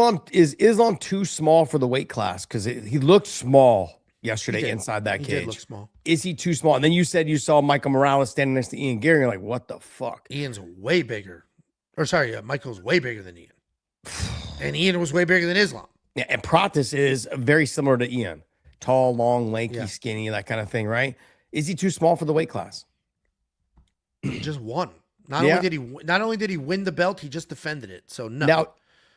Islam too small for the weight class? Because he looked small yesterday inside that cage. He did look small. Is he too small? And then you said you saw Michael Morales standing next to Ian Gary. You're like, what the fuck? Ian's way bigger. Or sorry, Michael's way bigger than Ian. And Ian was way bigger than Islam. Yeah, and Pratis is very similar to Ian. Tall, long, lanky, skinny, that kind of thing, right? Is he too small for the weight class? Just won. Not only did he win the belt, he just defended it. So no. Now,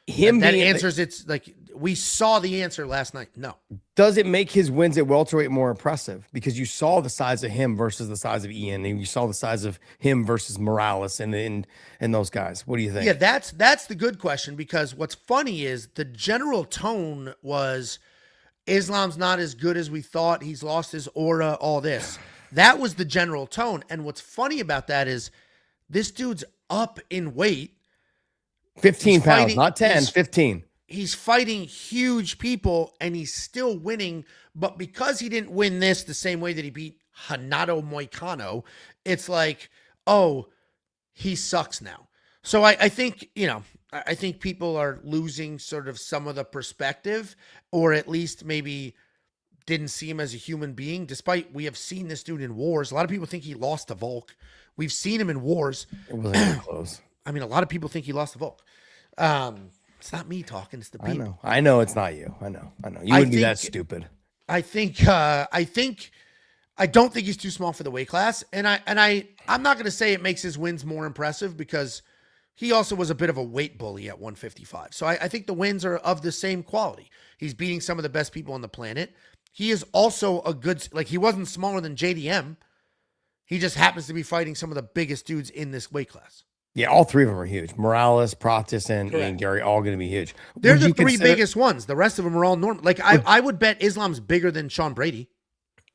that answers it's like we saw the answer last night. No. Does it make his wins at welterweight more impressive? Because you saw the size of him versus the size of Ian, and you saw the size of him versus Morales and those guys. What do you think? Yeah, that's the good question, because what's funny is the general tone was Islam's not as good as we thought. He's lost his aura, all this. That was the general tone. And what's funny about that is this dude's up in weight. 15 pounds, not 10, 15. He's fighting huge people, and he's still winning. But because he didn't win this the same way that he beat Hanato Moicano, it's like, oh, he sucks now. So I think, I think people are losing sort of some of the perspective, or at least maybe didn't see him as a human being, despite we have seen this dude in wars. A lot of people think he lost to Volk. We've seen him in wars. It wasn't even close. I mean, a lot of people think he lost to Volk. It's not me talking, it's the people. I know it's not you. I know. You wouldn't be that stupid. I don't think he's too small for the weight class. And I'm not going to say it makes his wins more impressive, because he also was a bit of a weight bully at 155. So I think the wins are of the same quality. He's beating some of the best people on the planet. He is also he wasn't smaller than JDM. He just happens to be fighting some of the biggest dudes in this weight class. Yeah, all three of them are huge. Morales, Pratis, and Ian Gary, all going to be huge. They're the three biggest ones. The rest of them are all normal. Like, I would bet Islam's bigger than Sean Brady.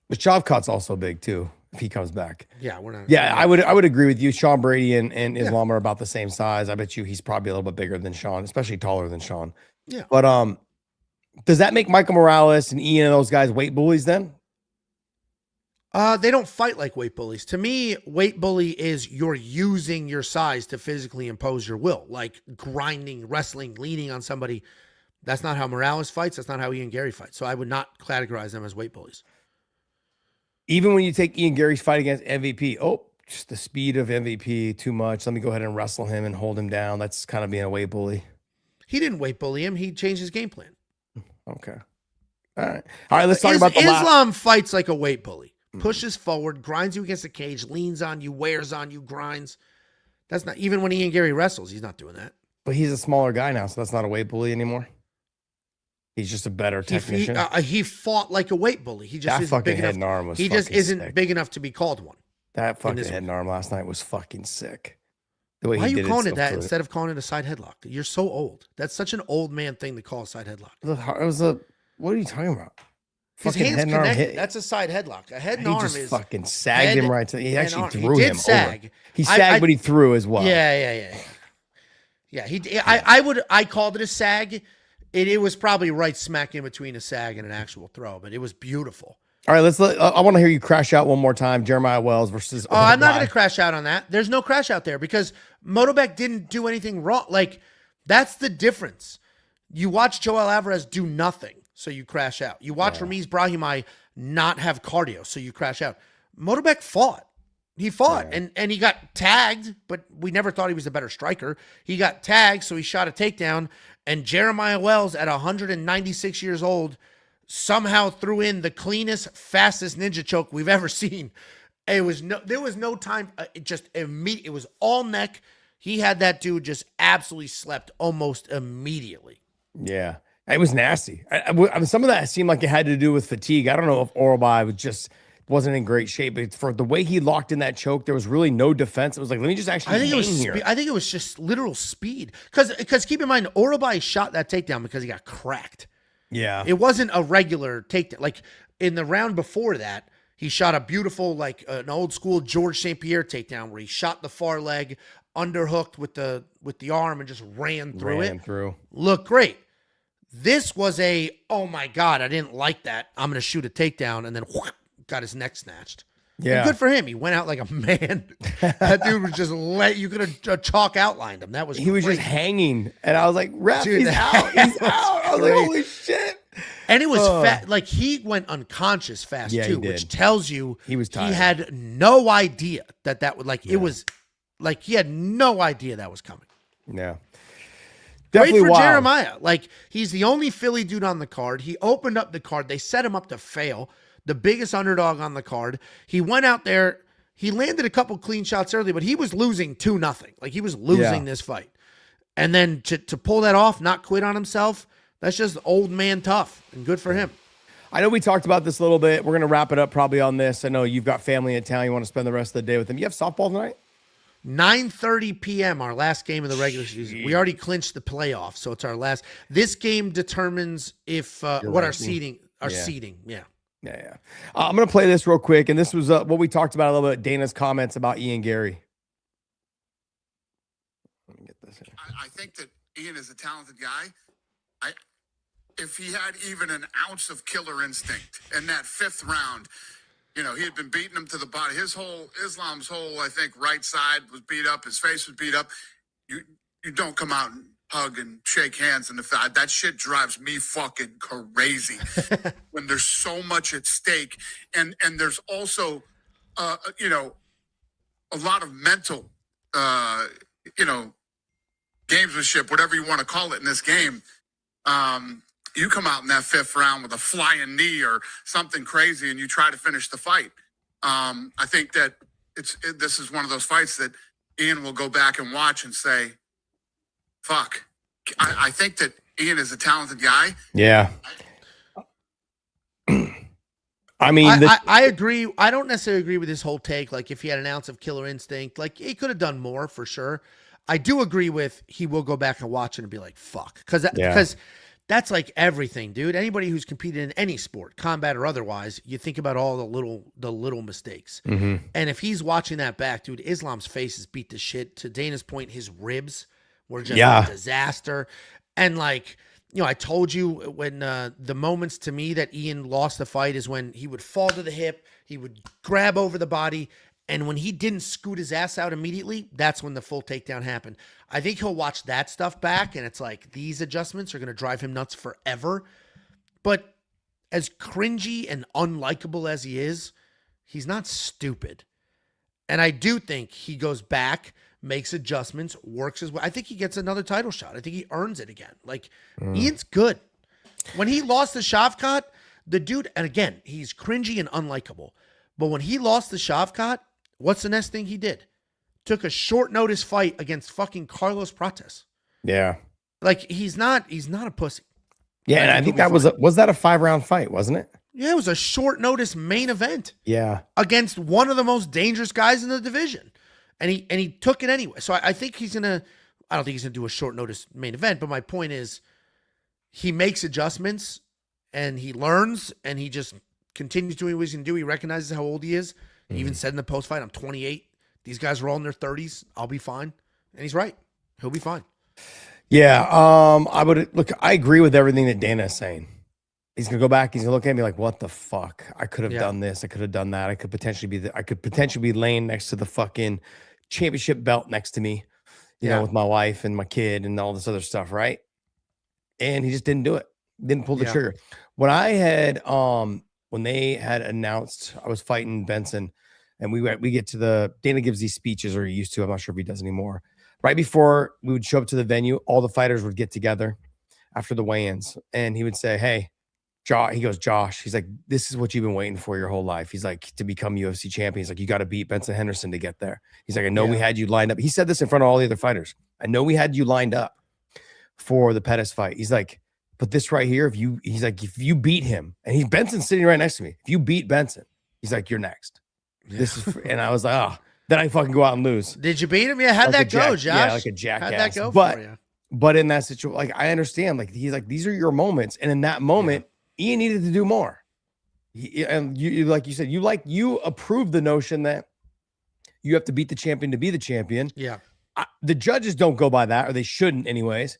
But Shavkat's also big too, if he comes back. Yeah, we're not. Yeah, I would agree with you. Sean Brady and Islam are about the same size. I bet you he's probably a little bit bigger than Sean, especially taller than Sean. Yeah. But does that make Michael Morales and Ian and those guys weight bullies then? They don't fight like weight bullies. To me, weight bully is you're using your size to physically impose your will, like grinding, wrestling, leaning on somebody. That's not how Morales fights. That's not how Ian Gary fights. So I would not categorize them as weight bullies. Even when you take Ian Gary's fight against MVP, just the speed of MVP too much. Let me go ahead and wrestle him and hold him down. That's kind of being a weight bully. He didn't weight bully him. He changed his game plan. Okay. All right. Let's talk about Islam fights like a weight bully. Pushes forward, grinds you against the cage, leans on you, wears on you, grinds. That's not, even when Ian Gary wrestles, he's not doing that. But he's a smaller guy now, so that's not a weight bully anymore. He's just a better technician. He fought like a weight bully. He just isn't big enough. Arm was he just isn't big enough to be called one. That fucking head and arm last night was fucking sick. The way Why he are you did calling it that through instead of calling it a side headlock? You're so old. That's such an old man thing to call a side headlock. It was what are you talking about? His hands connected. That's a side headlock. A head and arm is fucking sagged him right to. He actually threw he him did sag. over. He sagged, but he threw as well. Yeah. I called it a sag. It was probably right smack in between a sag and an actual throw, but it was beautiful. All right, I want to hear you crash out one more time. Jeremiah Wells versus. Oh, I'm not going to crash out on that. There's no crash out there because Motobek didn't do anything wrong. Like, that's the difference. You watch Joel Alvarez do nothing, so you crash out. You watch Ramiz Brahimaj not have cardio, so you crash out. Motobek fought. He fought, and he got tagged, but we never thought he was a better striker. He got tagged, so he shot a takedown, and Jeremiah Wells, at 196 years old, somehow threw in the cleanest, fastest ninja choke we've ever seen. There was no time. It just immediate. It was all neck. He had that dude just absolutely slept almost immediately. Yeah, it was nasty. I mean, some of that seemed like it had to do with fatigue. I don't know if Orobai wasn't in great shape, but for the way he locked in that choke, there was really no defense. It was like, let me just actually. I think it was just literal speed. Because keep in mind, Orobai shot that takedown because he got cracked. Yeah. It wasn't a regular takedown. Like in the round before that, he shot a beautiful, like an old school George St. Pierre takedown where he shot the far leg, underhooked with the arm and just ran through it. Looked great. This was oh my God, I didn't like that. I'm going to shoot a takedown, and then got his neck snatched. Yeah. And good for him. He went out like a man. That dude was just you could have chalk outlined him. He was just hanging. And I was like, ref, dude, he's out. He's out. I was like, holy shit. And it was like he went unconscious fast too, which tells you he was tired. He had no idea that would it was like he had no idea that was coming. Yeah. Definitely great for Jeremiah. Like, he's the only Philly dude on the card. He opened up the card. They set him up to fail. The biggest underdog on the card. He went out there. He landed a couple clean shots early, but he was losing 2-0. Like, he was losing this fight. And then to pull that off, not quit on himself, that's just old man tough, and good for him. I know we talked about this a little bit. We're going to wrap it up probably on this. I know you've got family in town. You want to spend the rest of the day with them. You have softball tonight? 9:30 p.m., our last game of the regular season. We already clinched the playoff, so it's our last. This game determines if what our seeding. Yeah. I'm going to play this real quick, and this was what we talked about a little bit, Dana's comments about Ian Garry. Let me get this here. I think that Ian is a talented guy. If he had even an ounce of killer instinct in that 5th round, he had been beating him to the body. Islam's whole, I think, right side was beat up. His face was beat up. You don't come out and hug and shake hands. And that shit drives me fucking crazy when there's so much at stake. And there's also, a lot of mental, gamesmanship, whatever you want to call it in this game. You come out in that 5th round with a flying knee or something crazy and you try to finish the fight. I think that this is one of those fights that Ian will go back and watch and say, fuck. I think that Ian is a talented guy. Yeah. I mean, I agree. I don't necessarily agree with his whole take. Like, if he had an ounce of killer instinct, like, he could have done more for sure. I do agree with he will go back and watch it and be like, fuck. Because that's like everything, dude. Anybody who's competed in any sport, combat or otherwise, you think about all the little mistakes. Mm-hmm. And if he's watching that back, dude, Islam's face is beat to shit. To Dana's point, his ribs were just a disaster. And like, I told you when the moments to me that Ian lost the fight is when he would fall to the hip, he would grab over the body, and when he didn't scoot his ass out immediately, that's when the full takedown happened. I think he'll watch that stuff back, and it's like, these adjustments are going to drive him nuts forever. But as cringy and unlikable as he is, he's not stupid. And I do think he goes back, makes adjustments, works his way. I think he gets another title shot. I think he earns it again. Like, Ian's good. When he lost to Shavkat, the dude, and again, he's cringy and unlikable. But when he lost to Shavkat, what's the next thing he did? Took a short notice fight against fucking Carlos Prates. Yeah. Like, he's not a pussy. Yeah, and I think that was that a 5-round fight, wasn't it? Yeah, it was a short notice main event. Yeah. Against one of the most dangerous guys in the division. And he took it anyway. So I think I don't think he's gonna do a short notice main event, but my point is he makes adjustments and he learns and he just continues doing what he's gonna do. He recognizes how old he is. He even said in the post fight, I'm 28. These guys are all in their 30s. I'll be fine. And he's right. He'll be fine. Yeah. I agree with everything that Dana is saying. He's gonna go back. He's gonna look at me like, "What the fuck? I could have Yeah. done this. I could have done that. I could potentially be laying next to the fucking championship belt next to me, Yeah. with my wife and my kid and all this other stuff, right?" And he just didn't do it. Didn't pull the Yeah. trigger. When they had announced I was fighting Benson, and we get to Dana gives these speeches, or he used to. I'm not sure if he does anymore. Right before we would show up to the venue, all the fighters would get together after the weigh-ins, and he would say, "Hey, Josh," he goes, "Josh," he's like, "this is what you've been waiting for your whole life." He's like, "to become UFC champion." He's like, "You got to beat Benson Henderson to get there." He's like, "I know we had you lined up." He said this in front of all the other fighters. "I know we had you lined up for the Pettis fight." He's like, "But this right here, if you beat him," and Benson's sitting right next to me. "If you beat Benson," he's like, "you're next." This is, and I was like, "Oh, then I fucking go out and lose." Did you beat him? Yeah, how'd Like that go, Josh? Yeah, like a jackass. How'd that go but, for you? But in that situation, like, I understand, like, he's like, these are your moments. And in that moment, Ian needed to do more. And you like you said, you approve the notion that you have to beat the champion to be the champion. Yeah. The judges don't go by that, or they shouldn't anyways.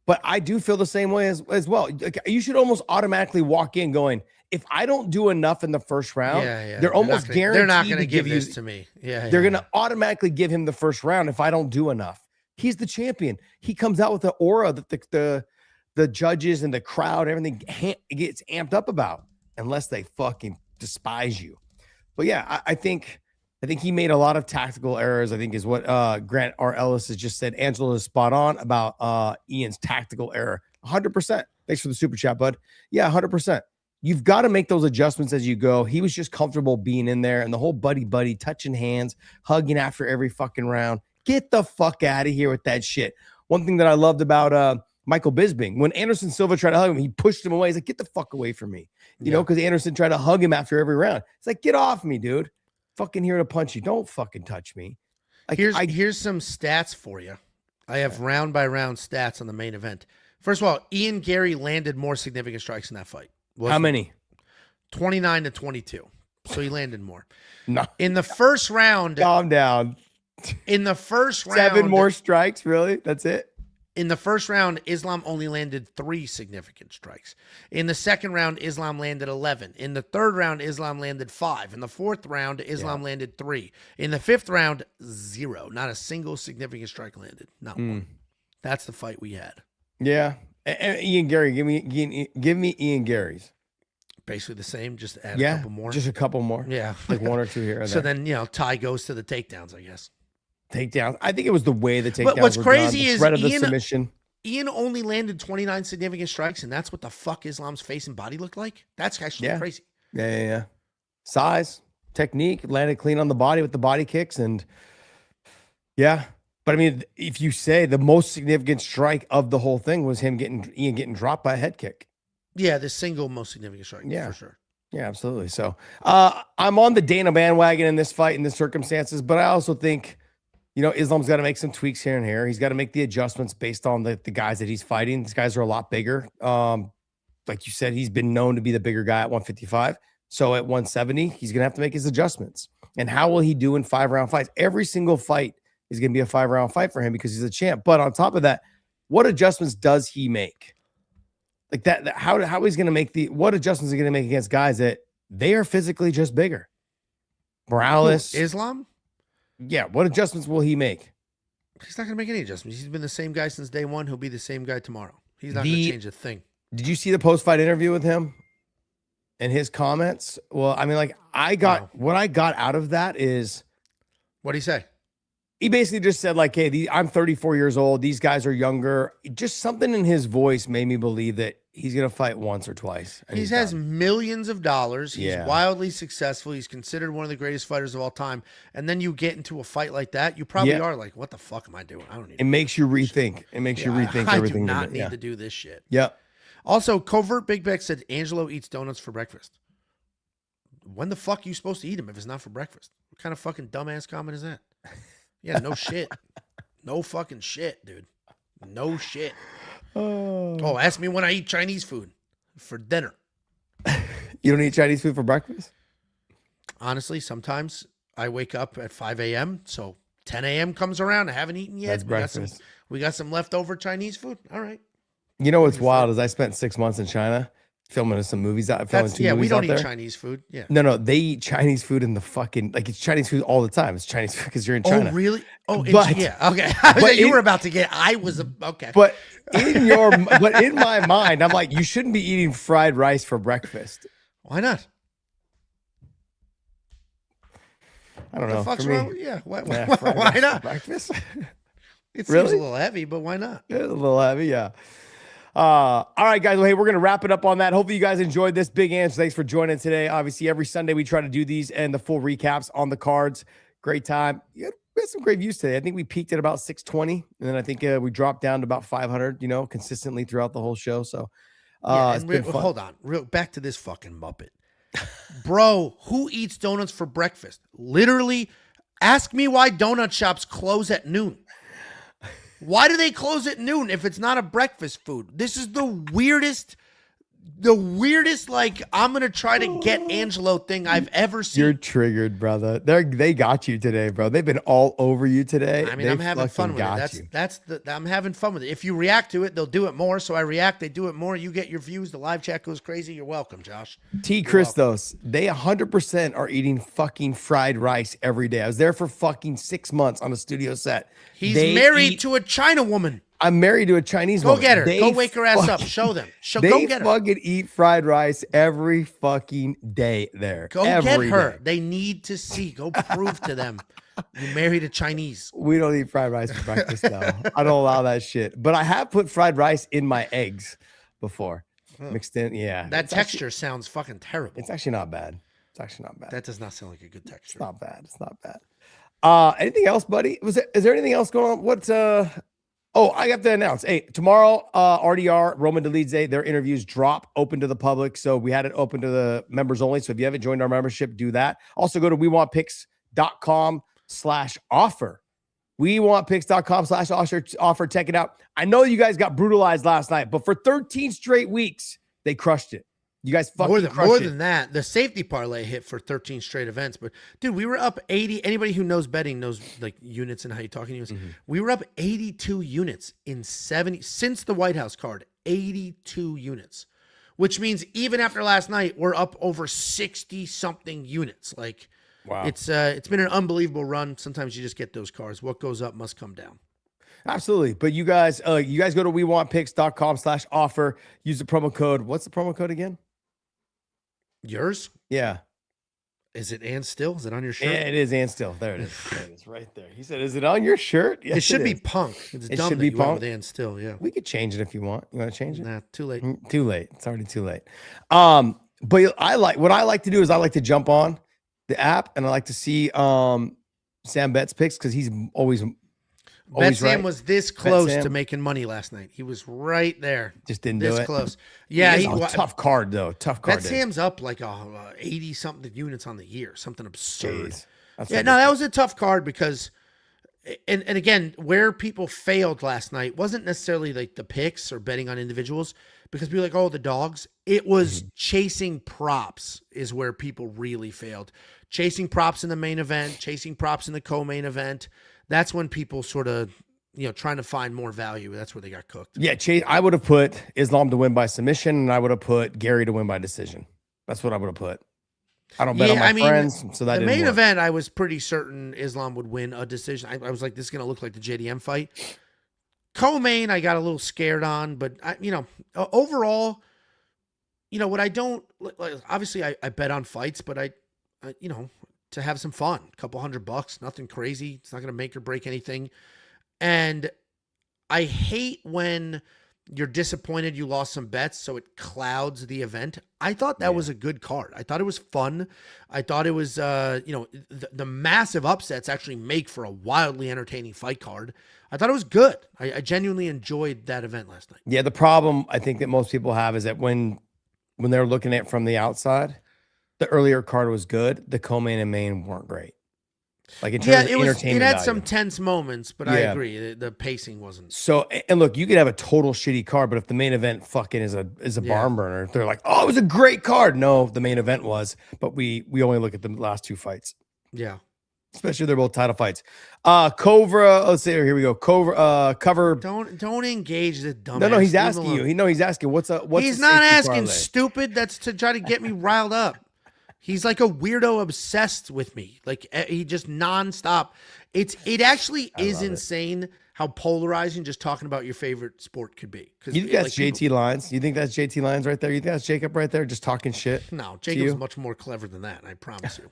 But I do feel the same way as well. Like, you should almost automatically walk in going, if I don't do enough in the first round, they're almost guaranteed they're not going to give you this to me. Yeah. They're going to automatically give him the first round if I don't do enough. He's the champion. He comes out with the aura that the judges and the crowd, everything gets amped up about, unless they fucking despise you. But yeah, I think he made a lot of tactical errors. I think is what Grant R. Ellis has just said. Angelo is spot on about Ian's tactical error. 100%. Thanks for the super chat, bud. Yeah, 100%. You've got to make those adjustments as you go. He was just comfortable being in there, and the whole buddy, touching hands, hugging after every fucking round. Get the fuck out of here with that shit. One thing that I loved about Michael Bisping, when Anderson Silva tried to hug him, he pushed him away. He's like, "Get the fuck away from me." You know, because Anderson tried to hug him after every round. It's like, "Get off me, dude. Fucking here to punch you. Don't fucking touch me." Like, here's some stats for you. I have round by round stats on the main event. First of all, Ian Garry landed more significant strikes in that fight. How many? 29 to 22. So he landed more. No. In the first round. Calm down. In the first round. 7 more strikes? Really? That's it? In the first round, Islam only landed 3 significant strikes. In the second round, Islam landed 11. In the third round, Islam landed 5. In the fourth round, Islam landed 3. In the fifth round, 0. Not a single significant strike landed. Not one. That's the fight we had. Yeah. And Ian Garry, give me Ian Garry's. Basically the same, just add a couple more. Just a couple more. Yeah. Like 1 or 2 here. So then, Ty goes to the takedowns, I guess. Takedowns. I think it was the way the takedowns But what's were crazy done, the is threat of the Ian- submission. Ian only landed 29 significant strikes, and that's what the fuck Islam's face and body looked like? That's actually crazy. Yeah. Size, technique, landed clean on the body with the body kicks. And yeah. But I mean, if you say the most significant strike of the whole thing was Ian getting dropped by a head kick. Yeah, the single most significant strike, for sure. Yeah, absolutely. So I'm on the Dana bandwagon in this fight in the circumstances, but I also think, Islam's got to make some tweaks here and here. He's got to make the adjustments based on the guys that he's fighting. These guys are a lot bigger. Like you said, he's been known to be the bigger guy at 155. So at 170, he's going to have to make his adjustments. And how will he do in 5-round fights? Every single fight is going to be a 5-round fight for him because he's a champ. But on top of that, what adjustments does he make? Like that how he's going to make what adjustments are going to make against guys that they are physically just bigger? Morales. Islam? Yeah. What adjustments will he make? He's not going to make any adjustments. He's been the same guy since day one. He'll be the same guy tomorrow. He's not going to change a thing. Did you see the post-fight interview with him and his comments? Well, I mean, like what I got out of that is. What'd he say? He basically just said, like, "Hey, I'm 34 years old. These guys are younger." Just something in his voice made me believe that he's going to fight once or twice. He has millions of dollars. He's wildly successful. He's considered one of the greatest fighters of all time. And then you get into a fight like that, you probably are like, "What the fuck am I doing? I don't need." It makes you rethink. It makes you rethink everything. I do not need to do this shit. Yep. Also, Covert Big Beck said Angelo eats donuts for breakfast. When the fuck are you supposed to eat them if it's not for breakfast? What kind of fucking dumbass comment is that? Yeah, no shit. No fucking shit, dude. No shit. Oh, ask me when I eat Chinese food for dinner. You don't eat Chinese food for breakfast? Honestly, sometimes I wake up at 5 a.m., so 10 a.m. comes around. I haven't eaten yet. That's breakfast. We got some leftover Chinese food. All right. You know what's wild is I spent 6 months in China. filming some movies out. That's, two we movies don't out eat there. Chinese food. Yeah. No, they eat Chinese food in the fucking it's Chinese food all the time. It's Chinese food because you're in China. Oh, really? Oh, But- yeah. Okay. I was but like, you in- were about to get. I was okay. But in my mind, I'm like, you shouldn't be eating fried rice for breakfast. Why not? I don't The know. fuck's For me, wrong? Yeah. Why fried why rice for not? breakfast? It seems Really? a little heavy, but why not? It's a little heavy, yeah. All right, guys. Well, hey, we're gonna wrap it up on that. Hopefully, you guys enjoyed this. Big Angelo, thanks for joining today. Obviously, every Sunday we try to do these and the full recaps on the cards. Great time. Yeah, we had some great views today. I think we peaked at about 620, and then I think we dropped down to about 500. Consistently throughout the whole show. So, it's been fun. Hold on. Back to this fucking Muppet. Bro, who eats donuts for breakfast? Literally, ask me why donut shops close at noon. Why do they close at noon if it's not a breakfast food? This is the weirdest, like, I'm going to try to get Angelo thing I've ever seen. You're triggered, brother. They got you today, bro. They've been all over you today. I mean, I'm having fun with it. I'm having fun with it. If you react to it, they'll do it more. So I react, they do it more. You get your views. The live chat goes crazy. You're welcome, Josh. T. Christos, they 100% are eating fucking fried rice every day. I was there for fucking 6 months on a studio set. He's married to a China woman. I'm married to a Chinese Go woman. get her. Go wake her ass up. Show them. They go get her. fucking eat fried rice every fucking day there. Go get her. They need to see. Go prove to them you married a Chinese. We don't eat fried rice for breakfast, though. I don't allow that shit. But I have put fried rice in my eggs before. Mixed in, yeah. That texture sounds fucking terrible. It's actually not bad. That does not sound like a good texture. It's not bad. It's not bad. Anything else, buddy? Is there anything else going on? What's Oh, I have to announce. Hey, tomorrow, RDR, Roman Delidze, their interviews drop open to the public. So we had it open to the members only. So if you haven't joined our membership, do that. Also go to wewantpicks.com/offer. wewantpicks.com/offer. Check it out. I know you guys got brutalized last night, but for 13 straight weeks, they crushed it. You guys fucking more crushed it. than that. The safety parlay hit for 13 straight events. But dude, we were up 80. Anybody who knows betting knows like units and how you talking units. We were up 82 units in 70 since the White House card. 82 units, which means even after last night, we're up over 60 something units. Like, wow, it's been an unbelievable run. Sometimes you just get those cards. What goes up must come down. Absolutely. But you guys go to wewantpicks.com/offer. Use the promo code. What's the promo code again? Yours? Yeah. Is it and still? Is it on your shirt? Yeah, it is and still. There it is. There it is right there. He said, is it on your shirt? Yes, it should be is. Punk. It's It dumb should that be you went Punk. with and still, yeah. We could change it if you want. You want to change it? Nah, too late. Too late. It's already too late. But what I like to do is I like to jump on the app and I like to see Sam Bett's picks because he's always Bet right. Sam was this close Sam. to making money last night. He was right there. Just didn't do this it. close. Yeah, He has a tough card though. Tough card. Bet Sam's up like 80 something units on the year. Something absurd. Jeez. That's Yeah, no, that was a tough card because, and again, where people failed last night wasn't necessarily like the picks or betting on individuals because people were like, oh, the dogs. It was chasing props is where people really failed. Chasing props in the main event, chasing props in the co-main event. That's when people sort of, trying to find more value. That's where they got cooked. Yeah, Chase. I would have put Islam to win by submission, and I would have put Gary to win by decision. That's what I would have put. I don't bet on my friends, so that the didn't main work. event, I was pretty certain Islam would win a decision. I was like, this is going to look like the JDM fight. Co-main, I got a little scared on, but overall, what I don't obviously I bet on fights, but I to have some fun, a couple $100, nothing crazy. It's not going to make or break anything. And I hate when you're disappointed you lost some bets, so it clouds the event. I thought that was a good card. I thought it was fun. I thought it was, the massive upsets actually make for a wildly entertaining fight card. I thought it was good. I genuinely enjoyed that event last night. Yeah, the problem I think that most people have is that when they're looking at it from the outside, the earlier card was good. The co-main and main weren't great. Like in terms of entertainment it had value. some tense moments, but I agree. The pacing wasn't. So, and look, you could have a total shitty card, but if the main event fucking is a barn burner, they're like, oh, it was a great card. No, the main event was, but we only look at the last two fights. Yeah. especially if they're both title fights. Cobra. Let's see. Here we go. Cobra. Cover. Don't engage the dumbass. No, he's Leave asking him you. alone. He's asking what's He's a not safety asking, parlay? stupid. That's to try to get me riled up. He's like a weirdo obsessed with me. Like he just nonstop. It actually is insane how polarizing just talking about your favorite sport could be. You think that's JT Lines? You think that's JT Lines right there? You think that's Jacob right there just talking shit? No, Jacob's much more clever than that. I promise you.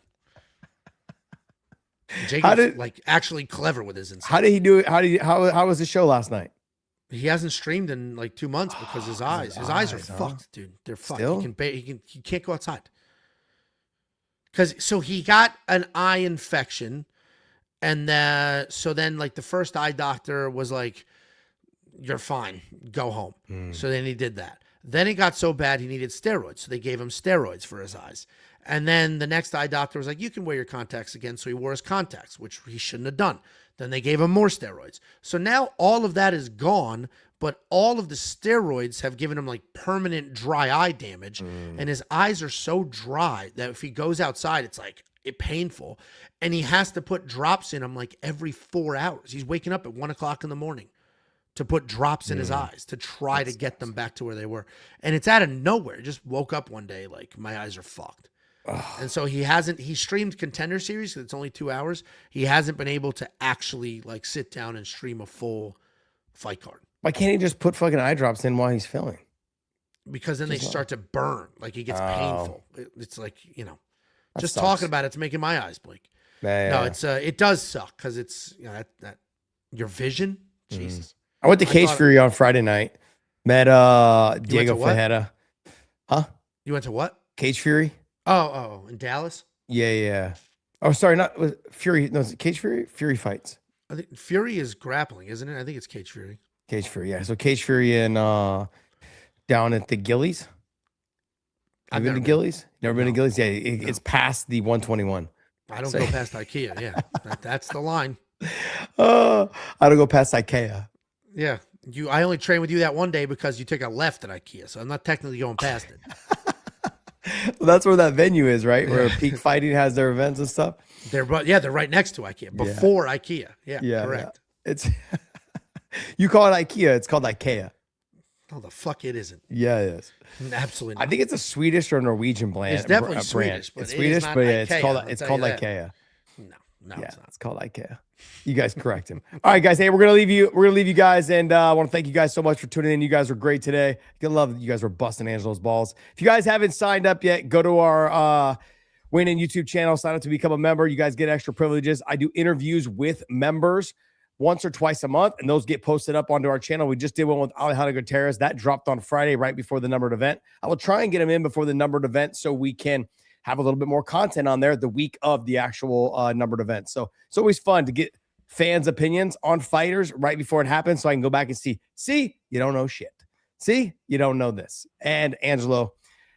Jacob's like actually clever with his insight. How did he do it? How was the show last night? He hasn't streamed in like 2 months because his eyes are fucked, dude. They're fucked. Still? He can't go outside. So he got an eye infection, and so then like the first eye doctor was like, "You're fine, go home." So then he did that. Then it got so bad he needed steroids, so they gave him steroids for his eyes. And then the next eye doctor was like, "You can wear your contacts again." So he wore his contacts, which he shouldn't have done. Then they gave him more steroids. So now all of that is gone, but all of the steroids have given him like permanent dry eye damage. And his eyes are so dry that if he goes outside, it's like painful. And he has to put drops in them like every 4 hours. He's waking up at 1 o'clock in the morning to put drops in his eyes to try to get them back to where they were. And it's out of nowhere. He just woke up one day like, my eyes are fucked. And so he streamed Contender Series because it's only 2 hours. He hasn't been able to actually like sit down and stream a full fight card. Why can't he just put fucking eye drops in while he's filming? Because then they start to burn. Like it gets painful. It's like, That just sucks. talking about it's making my eyes blink. Yeah. No, it does suck because it's, that your vision. Jesus. I went to Cage Fury on Friday night. Met Diego what? Fajeda. Huh? You went to what? Cage Fury? Oh, in Dallas? Yeah. Oh, sorry, not was Fury. No, is it Cage Fury? Fury Fights. I think Fury is grappling, isn't it? I think it's Cage Fury. Cage Fury, yeah. So Cage Fury in down at the Gillies. Have you been to Gillies? Never been to Gillies? Yeah, it's past the 121. I don't go past IKEA. Yeah, that's the line. I don't go past IKEA. Yeah, I only trained with you that one day because you took a left at IKEA, so I'm not technically going past it. Well, that's where that venue is, right? Where Peak Fighting has their events and stuff. They're right next to IKEA, before IKEA. Yeah, correct. Yeah. It's you call it IKEA, it's called IKEA. No, the fuck it isn't. Yeah, it is. Absolutely not. I think it's a Swedish or Norwegian brand. It's definitely Swedish, but it's Swedish, but yeah, it's called IKEA. No, Yeah, it's not. it's called IKEA. You guys correct him. All right, guys. Hey, we're gonna leave you guys, and I want to thank you guys so much for tuning in. You guys were great today. I love that you guys were busting Angelo's balls. If you guys haven't signed up yet, go to our Win In YouTube channel. Sign up to become a member. You guys get extra privileges. I do interviews with members once or twice a month, and those get posted up onto our channel. We just did one with Alejandro Gutierrez. That dropped on Friday right before the numbered event. I will try and get him in before the numbered event so we can have a little bit more content on there the week of the actual numbered event. So it's always fun to get fans' opinions on fighters right before it happens so I can go back and see, you don't know shit. See, you don't know this. And Angelo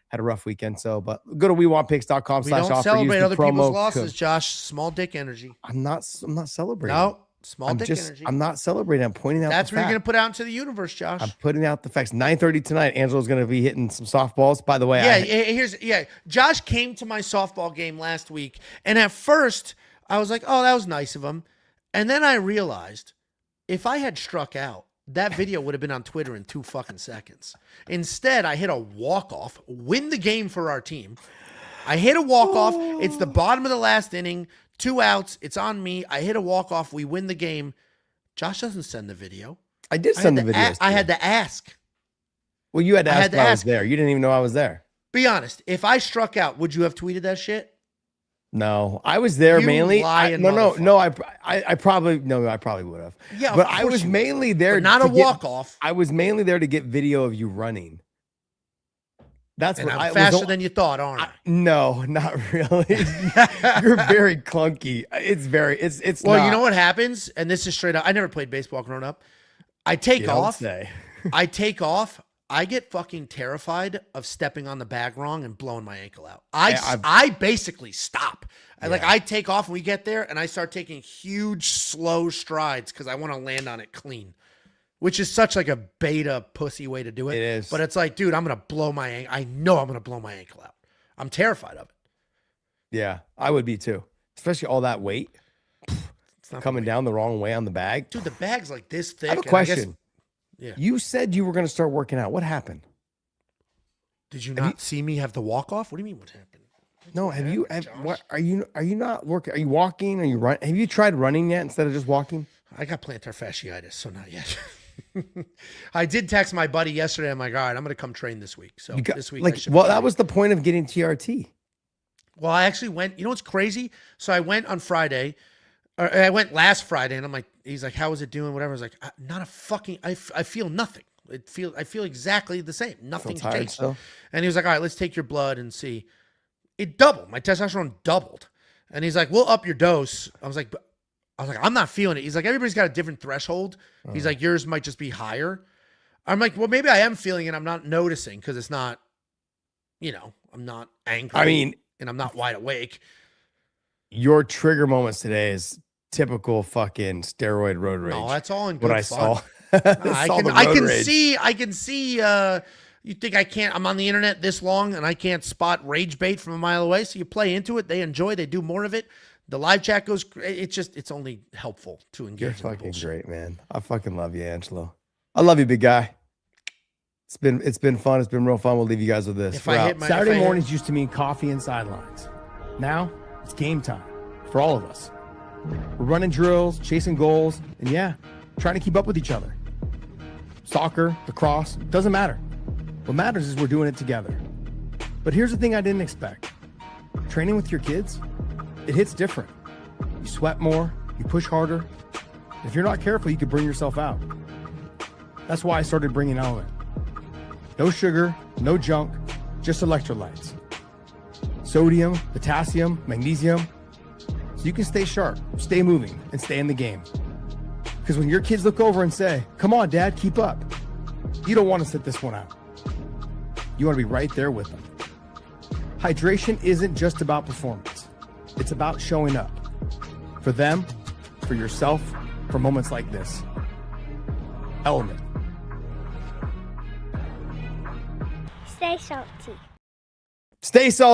had a rough weekend. So, but go to WeWantPicks.com/offer. We don't celebrate other people's promo losses, code. Josh. Small dick energy. I'm not celebrating. No, small dick energy. I'm not celebrating. I'm pointing out That's the what you're fact. going to put out into the universe, Josh. I'm putting out the facts. 9:30 tonight, Angelo's going to be hitting some softballs. By the way, Josh came to my softball game last week, and at first I was like, "Oh, that was nice of him," and then I realized if I had struck out, that video would have been on Twitter in 2 fucking seconds. Instead, I hit a walk-off, win the game for our team. I hit a walk-off. It's the bottom of the last inning, 2 outs. It's on me. I hit a walk-off. We win the game. Josh doesn't send the video. I did send the video. I had to ask. Well, you had to ask if I was there. You didn't even know I was there. Be honest. If I struck out, would you have tweeted that shit? No, I was there mainly. I probably would have. Yeah, but I was mainly there. But not a walk-off. I was mainly there to get video of you running. That's and what I'm faster than you thought, aren't I? No, not really. You're very clunky. It's. Well, not. you know what happens, and this is straight up. I never played baseball growing up. I take off. I take off. I get fucking terrified of stepping on the bag wrong and blowing my ankle out. I basically stop. I take off and we get there and I start taking huge, slow strides because I want to land on it clean, which is such like a beta pussy way to do it. It is. But it's like, dude, I'm going to blow my ankle. I know I'm going to blow my ankle out. I'm terrified of it. Yeah, I would be too, especially all that weight. It's not coming down the wrong way on the bag. Dude, the bag's like this thick. I have a and I guess- question. Yeah. You said you were going to start working out. What happened? Did you not see me have the walk off? What do you mean? What happened? No, what are you not working? Are you walking? Are you run? Have you tried running yet instead of just walking? I got plantar fasciitis, so not yet. I did text my buddy yesterday. I'm like, all right, I'm going to come train this week. So this week, I should be that ready. was the point of getting TRT. Well, I actually went. You know what's crazy? So I went on Friday. Or I went last Friday, and I'm like, he's like, how is it doing? Whatever. I was like, not a fucking. I feel nothing. I feel exactly the same. Nothing's tired changed. still? And he was like, all right, let's take your blood and see. It doubled. My testosterone doubled. And he's like, we'll up your dose. I was like, I'm not feeling it. He's like, everybody's got a different threshold. He's like, yours might just be higher. I'm like, well, maybe I am feeling it. I'm not noticing because it's not, I'm not angry. I mean, and I'm not wide awake. Your trigger moments today is typical fucking steroid road rage. No, that's all in good what I fun. saw. I can see, you think I can't, I'm on the internet this long and I can't spot rage bait from a mile away. So you play into it. They enjoy, they do more of it. The live chat goes, it's only helpful to engage. You're in the fucking bullshit. great, man. I fucking love you, Angelo. I love you, big guy. It's been fun. It's been real fun. We'll leave you guys with this. If I hit my- Saturday if I hit- mornings used to mean coffee and sidelines. Now it's game time for all of us. We're running drills, chasing goals, and yeah, trying to keep up with each other. Soccer, lacrosse, doesn't matter. What matters is we're doing it together. But here's the thing I didn't expect. Training with your kids, it hits different. You sweat more, you push harder. If you're not careful, you could burn yourself out. That's why I started bringing Element. No sugar, no junk, just electrolytes. Sodium, potassium, magnesium. So you can stay sharp, stay moving, and stay in the game. Because when your kids look over and say, come on, Dad, keep up, you don't want to sit this one out. You want to be right there with them. Hydration isn't just about performance. It's about showing up. For them, for yourself, for moments like this. Element. Stay salty. Stay salty.